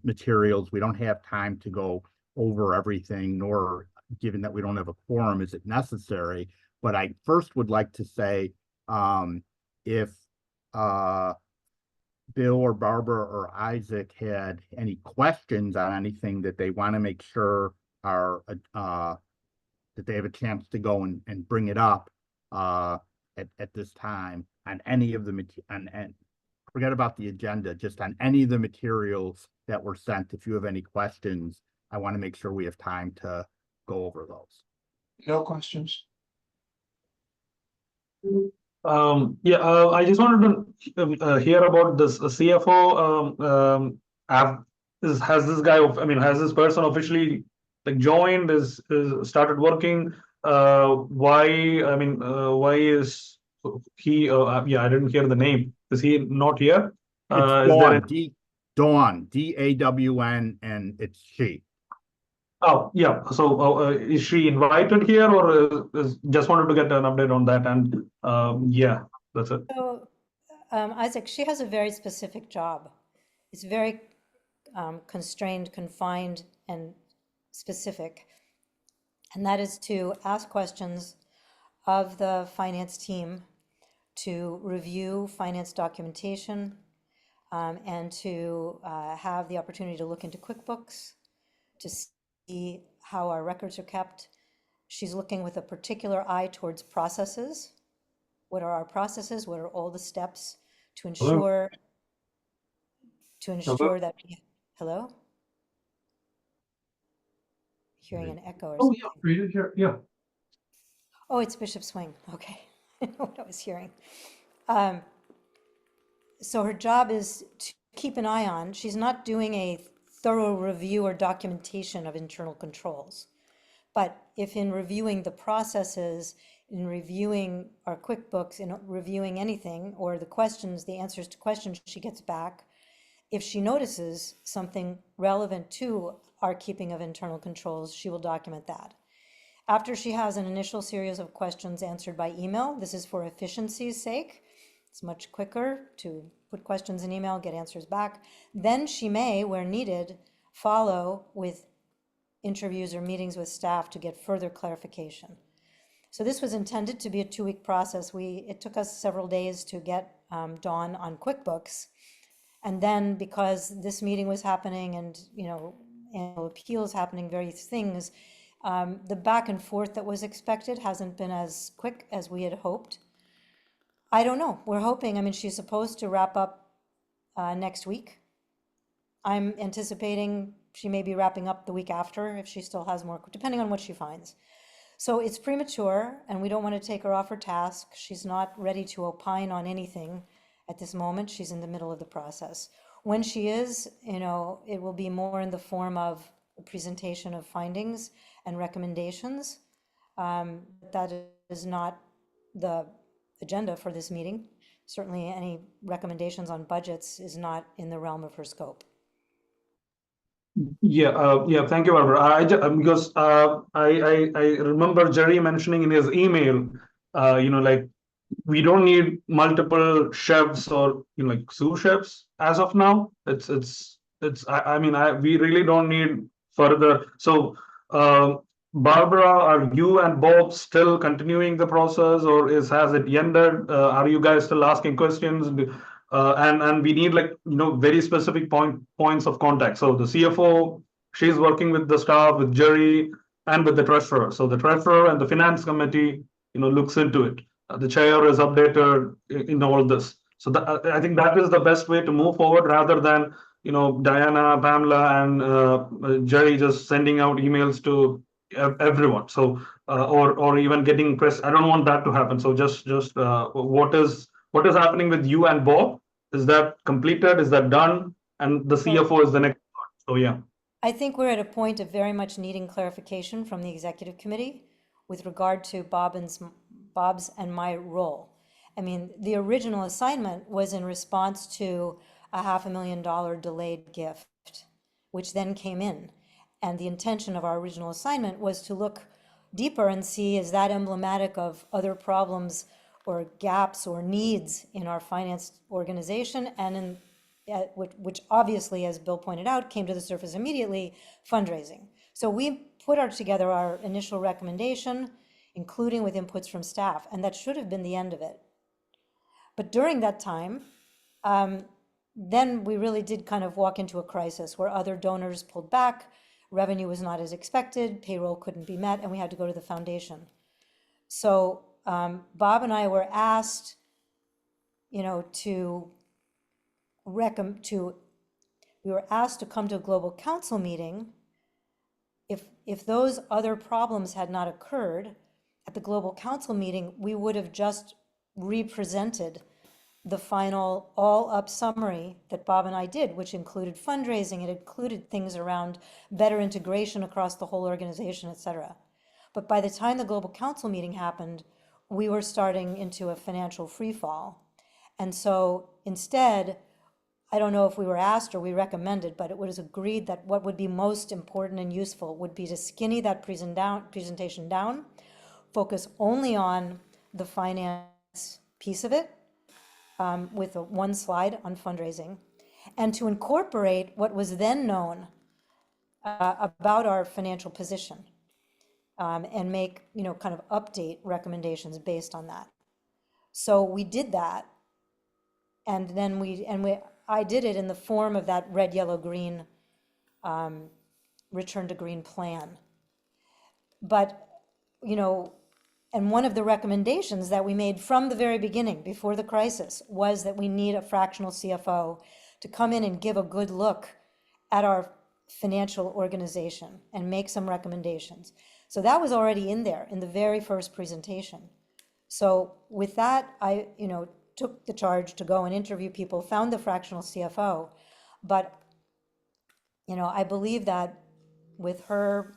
materials. We don't have time to go over everything, nor given that we don't have a quorum, is it necessary. But I first would like to say if Bill or Barbara or Isaac had any questions on anything that they want to make sure are that they have a chance to go and bring it up at this time on any of the and forget about the agenda, just on any of the materials that were sent. If you have any questions, I want to make sure we have time to go over those. No questions. I just wanted to hear about this CFO. Has this guy, has this person officially like joined? Is started working? Why is he? I didn't hear the name. Is he not here? It's Is there Dawn, Dawn, DAWN, and it's she. Oh, yeah. So is she invited here, or just wanted to get an update on that? And yeah, that's it. So, Isaac, she has a very specific job. It's very constrained, confined, and specific. And that is to ask questions of the finance team, to review finance documentation, and to have the opportunity to look into QuickBooks, to see how our records are kept. She's looking with a particular eye towards processes. What are our processes? What are all the steps to ensure that we, hello? Hearing an echo or Oh, something. yeah, read it here. Yeah. Oh, it's Bishop Swing. Okay. I know what I was hearing. So her job is to keep an eye on, she's not doing a thorough review or documentation of internal controls. But if in reviewing the processes, in reviewing our QuickBooks, in reviewing anything, or the questions, the answers to questions she gets back, if she notices something relevant to our keeping of internal controls, she will document that. After she has an initial series of questions answered by email, this is for efficiency's sake. It's much quicker to put questions in email, get answers back. Then she may, where needed, follow with interviews or meetings with staff to get further clarification. So this was intended to be a 2-week process. It took us several days to get Dawn on QuickBooks. And then because this meeting was happening and, annual appeals happening, various things, the back and forth that was expected hasn't been as quick as we had hoped. I don't know. We're hoping. I mean, she's supposed to wrap up next week. I'm anticipating she may be wrapping up the week after if she still has more, depending on what she finds. So it's premature, and we don't want to take her off her task. She's not ready to opine on anything at this moment. She's in the middle of the process. When she is, it will be more in the form of a presentation of findings and recommendations. That is not the agenda for this meeting. Certainly any recommendations on budgets is not in the realm of her scope. Yeah, thank you, Barbara. Because I remember Jerry mentioning in his email, like we don't need multiple chefs or like sous chefs as of now. We really don't need further. So, Barbara, are you and Bob still continuing the process, or has it ended? Are you guys still asking questions? And we need very specific points of contact. So the CFO, she's working with the staff, with Jerry, and with the treasurer. So the treasurer and the finance committee, looks into it. The chair is updated in all this. So I think that is the best way to move forward, rather than Diana, Pamela, and Jerry just sending out emails to everyone. So or even getting press. I don't want that to happen. So just what is happening with you and Bob? Is that completed? Is that done? And the CFO is the next part. So yeah. I think we're at a point of very much needing clarification from the executive committee with regard to Bob's and my role. I mean, the original assignment was in response to a $500,000 delayed gift, which then came in. And the intention of our original assignment was to look deeper and see, is that emblematic of other problems or gaps or needs in our finance organization, and which obviously, as Bill pointed out, came to the surface immediately, fundraising. So we put together our initial recommendation, including with inputs from staff, and that should have been the end of it. But during that time, then we really did kind of walk into a crisis where other donors pulled back, revenue was not as expected, payroll couldn't be met, and we had to go to the foundation. So Bob and I were asked, we were asked to come to a global council meeting. If those other problems had not occurred at the global council meeting, we would have just represented the final all-up summary that Bob and I did, which included fundraising, it included things around better integration across the whole organization, et cetera. But by the time the global council meeting happened, we were starting into a financial freefall. And so instead, I don't know if we were asked or we recommended, but it was agreed that what would be most important and useful would be to skinny that presentation down, focus only on the finance piece of it, with one slide on fundraising, and to incorporate what was then known about our financial position, and make, kind of update recommendations based on that. So we did that, and then I did it in the form of that red, yellow, green, return to green plan. But, and one of the recommendations that we made from the very beginning, before the crisis, was that we need a fractional CFO to come in and give a good look at our financial organization and make some recommendations. So that was already in there in the very first presentation. So with that, I, took the charge to go and interview people, found the fractional CFO, but, I believe that with her,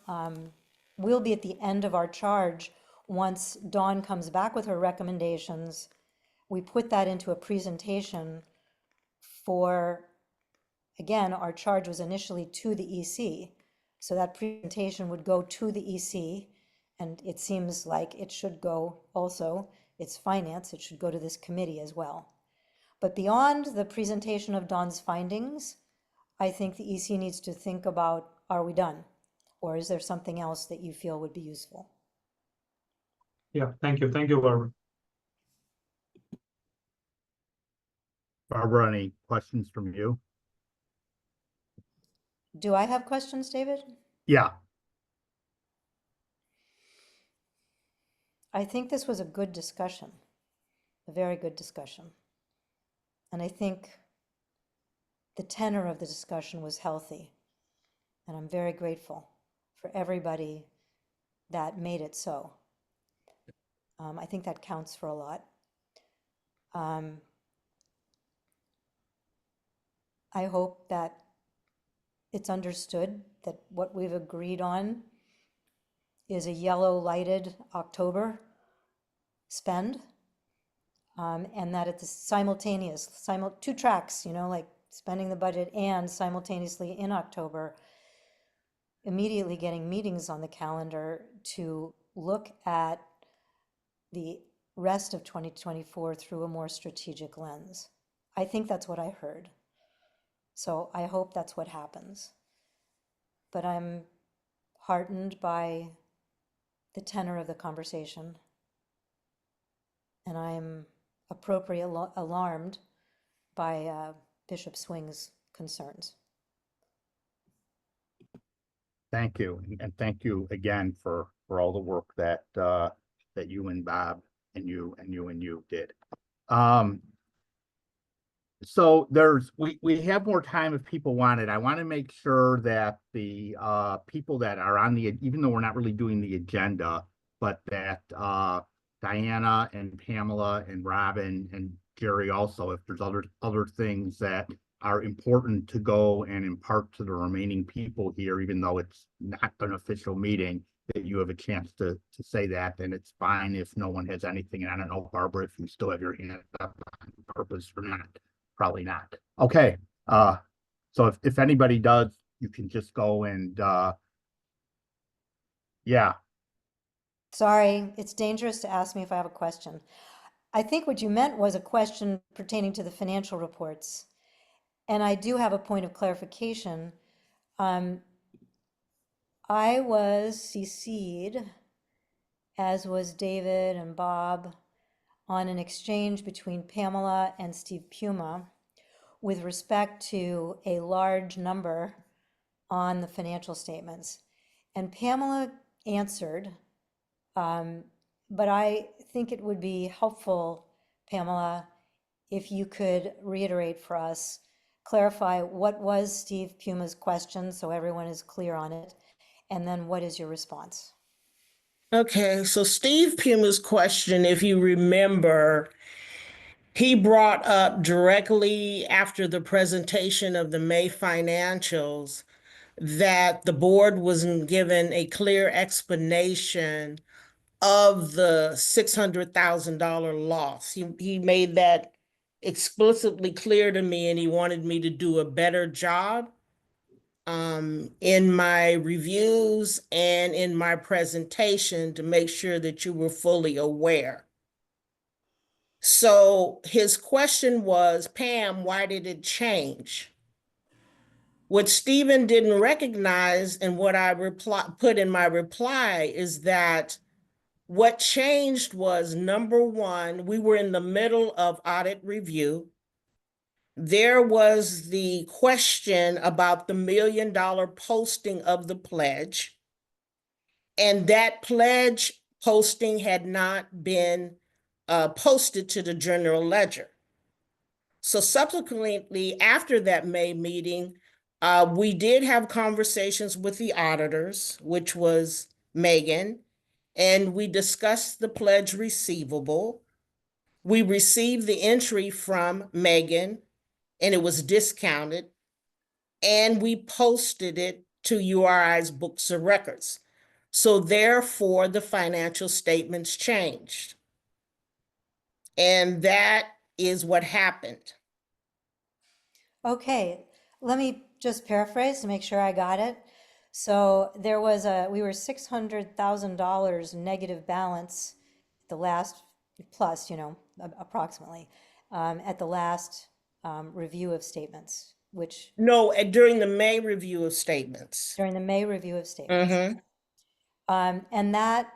we'll be at the end of our charge once Dawn comes back with her recommendations. We put that into a presentation for, again, our charge was initially to the EC. So that presentation would go to the EC, And it seems like it should go also, it's finance, it should go to this committee as well. But beyond the presentation of Dawn's findings, I think the EC needs to think about, are we done? Or is there something else that you feel would be useful? Yeah, thank you. Thank you, Barbara. Barbara, any questions from you? Do I have questions, David? Yeah, I think this was a good discussion, a very good discussion. And I think the tenor of the discussion was healthy. And I'm very grateful for everybody that made it so. I think that counts for a lot. I hope that it's understood that what we've agreed on is a yellow lighted October spend, and that it's simultaneous, two tracks, you know, like spending the budget and simultaneously in October, immediately getting meetings on the calendar to look at the rest of 2024 through a more strategic lens. I think that's what I heard. So I hope that's what happens. But I'm heartened by the tenor of the conversation. And I'm appropriately alarmed by Bishop Swing's concerns. thank you. And thank you again for all the work that that you and Bob and you did. So we have more time if people want it. I want to make sure that the people that are on the, even though we're not really doing the agenda, but that Diana and Pamela and Robin and Jerry also, if there's other things that are important to go and impart to the remaining people here, even though it's not an official meeting, that you have a chance to say that. And it's fine if no one has anything. And I don't know, Barbara, if you still have your hand up on purpose or not. Probably not. Okay. So if anybody does, you can just go and yeah. Sorry, it's dangerous to ask me if I have a question. I think what you meant was a question pertaining to the financial reports. And I do have a point of clarification. I was CC'd, as was David and Bob, on an exchange between Pamela and Steve Puma with respect to a large number on the financial statements. And Pamela answered, but I think it would be helpful, Pamela, if you could reiterate for us, clarify what was Steve Puma's question so everyone is clear on it, and then what is your response? Okay, so Steve Puma's question, if you remember, he brought up directly after the presentation of the May financials that the board wasn't given a clear explanation of the $600,000 loss. He made that explicitly clear to me, and he wanted me to do a better job in my reviews and in my presentation to make sure that you were fully aware. So his question was, Pam, why did it change? What Stephen didn't recognize and what I put in my reply is that what changed was, number one, we were in the middle of audit review. There was the question about the $1 million posting of the pledge. And that pledge posting had not been posted to the general ledger. So subsequently, after that May meeting, we did have conversations with the auditors, which was Megan, and we discussed the pledge receivable. We received the entry from Megan, and it was discounted, and we posted it to URI's books of records. So therefore, the financial statements changed. And that is what happened. Okay, let me just paraphrase to make sure I got it. So there was we were $600,000 negative balance, the last, plus, approximately, at the last review of statements, which, No, during the May review of statements. during the May review of statements. Mm-hmm. And that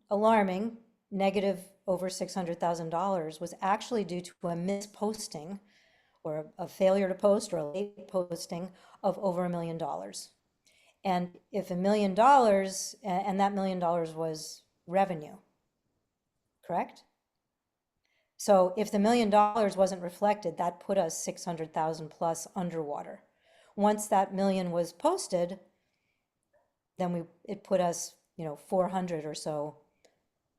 alarming negative over $600,000 was actually due to a misposting or a failure to post or a late posting of over $1 million. And if $1 million, and that $1 million was revenue, correct? So if the $1 million wasn't reflected, that put us 600,000 plus underwater. Once that million was posted, then it put us, 400 or so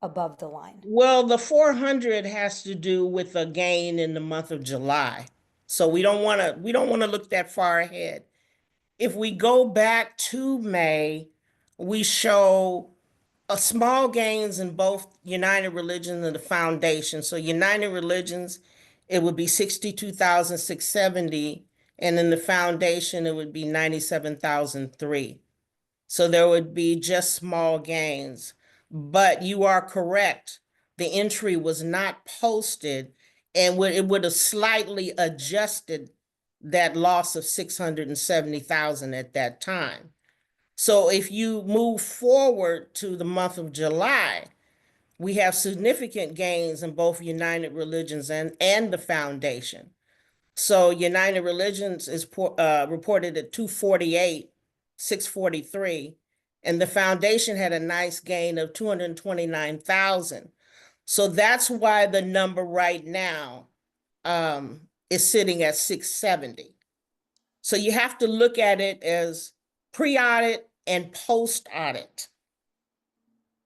above the line. Well, the 400 has to do with a gain in the month of July. So we don't want to look that far ahead. If we go back to May, we show a small gains in both United Religions and the Foundation. So United Religions, it would be 62,670, and in the Foundation, it would be 97,003. So there would be just small gains. But you are correct. The entry was not posted, and it would have slightly adjusted that loss of 670,000 at that time. So if you move forward to the month of July, we have significant gains in both United Religions and the Foundation. So United Religions is reported at 248, 643, and the Foundation had a nice gain of 229,000. So that's why the number right now is sitting at 670. So you have to look at it as pre-audit and post-audit.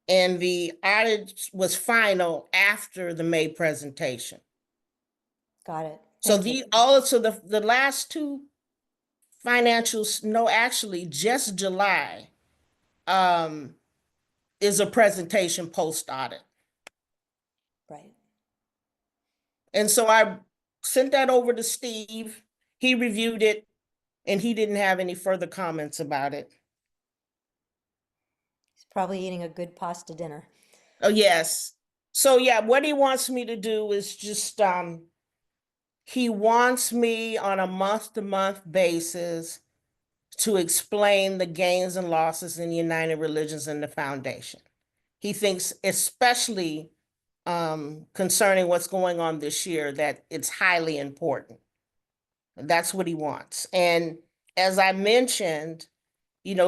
And the audit was final after the May presentation. Got it. So Thank you. the last two financials, no, actually just July is a presentation post-audit. Right. And so I sent that over to Steve. He reviewed it and he didn't have any further comments about it. He's probably eating a good pasta dinner. Oh, yes. So yeah, what he wants me to do is just, he wants me on a month-to-month basis to explain the gains and losses in United Religions and the Foundation. He thinks, especially concerning what's going on this year, that it's highly important. That's what he wants. And as I mentioned,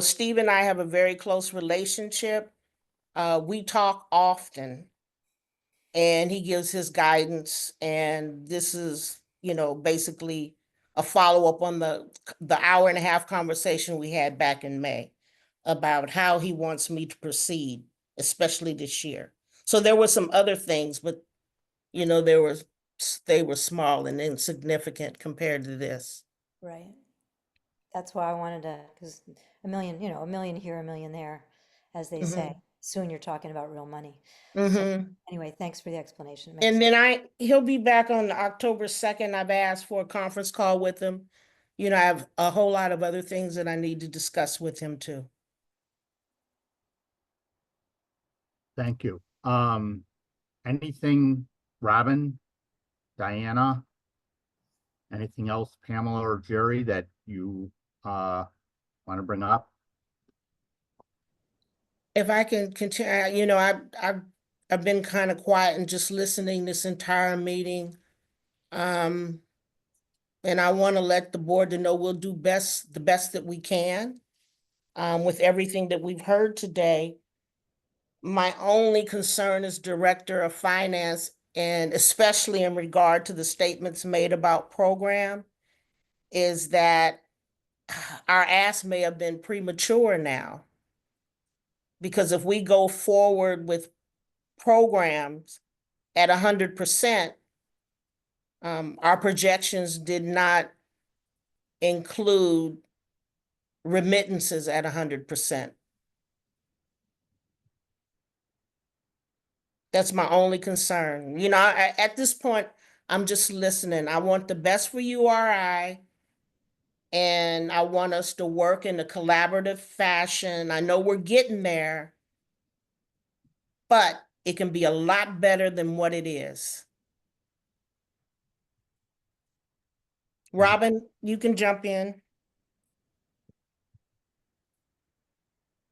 Steve and I have a very close relationship. We talk often, and he gives his guidance. And this is, basically a follow-up on the hour-and-a-half conversation we had back in May about how he wants me to proceed, especially this year. So there were some other things, but they were small and insignificant compared to this. Right. That's why I wanted to, because a million here, a million there, as they say. Soon you're talking about real money. So anyway, thanks for the explanation. It makes And sense. then he'll be back on October 2nd. I've asked for a conference call with him. I have a whole lot of other things that I need to discuss with him too. Thank you. Anything, Robin, Diana, anything else, Pamela or Jerry, that you want to bring up? If I can continue, I've been kind of quiet and just listening this entire meeting. And I want to let the board to know we'll do the best that we can with everything that we've heard today. My only concern as Director of Finance, and especially in regard to the statements made about program, is that our ask may have been premature now. Because if we go forward with programs at 100%, our projections did not include remittances at 100%. That's my only concern. At this point, I'm just listening. I want the best for URI. And I want us to work in a collaborative fashion. I know we're getting there, but it can be a lot better than what it is. Robin, you can jump in.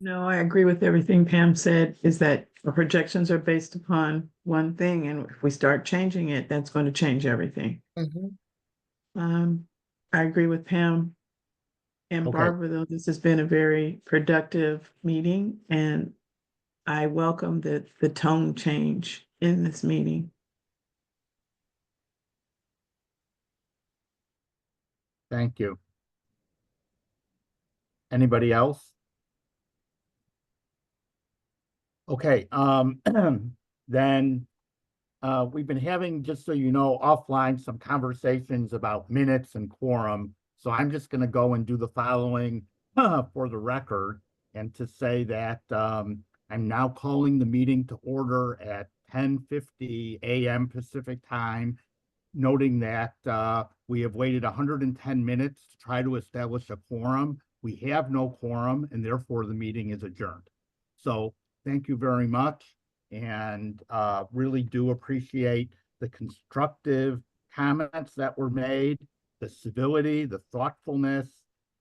No, I agree with everything Pam said, is that our projections are based upon one thing, and if we start changing it, that's going to change everything. I agree with Pam and Okay. Barbara, though, this has been a very productive meeting, and I welcome the tone change in this meeting. Thank you. Anybody else? Okay, then we've been having, just so you know, offline some conversations about minutes and quorum. So I'm just going to go and do the following for the record, and to say that I'm now calling the meeting to order at 10:50 a.m. Pacific time, noting that we have waited 110 minutes to try to establish a quorum. We have no quorum, and therefore the meeting is adjourned. So thank you very much, and really do appreciate the constructive comments that were made, the civility, the thoughtfulness,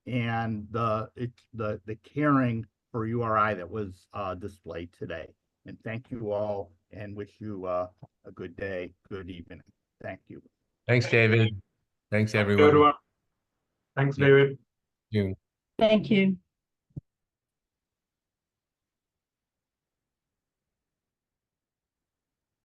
and the caring for URI that was displayed today. And thank you all, and wish you a good day, good evening. Thank you. Thanks, David. Thanks, Thank you, everyone. everyone. Thanks, Yeah. David. June. Thank you.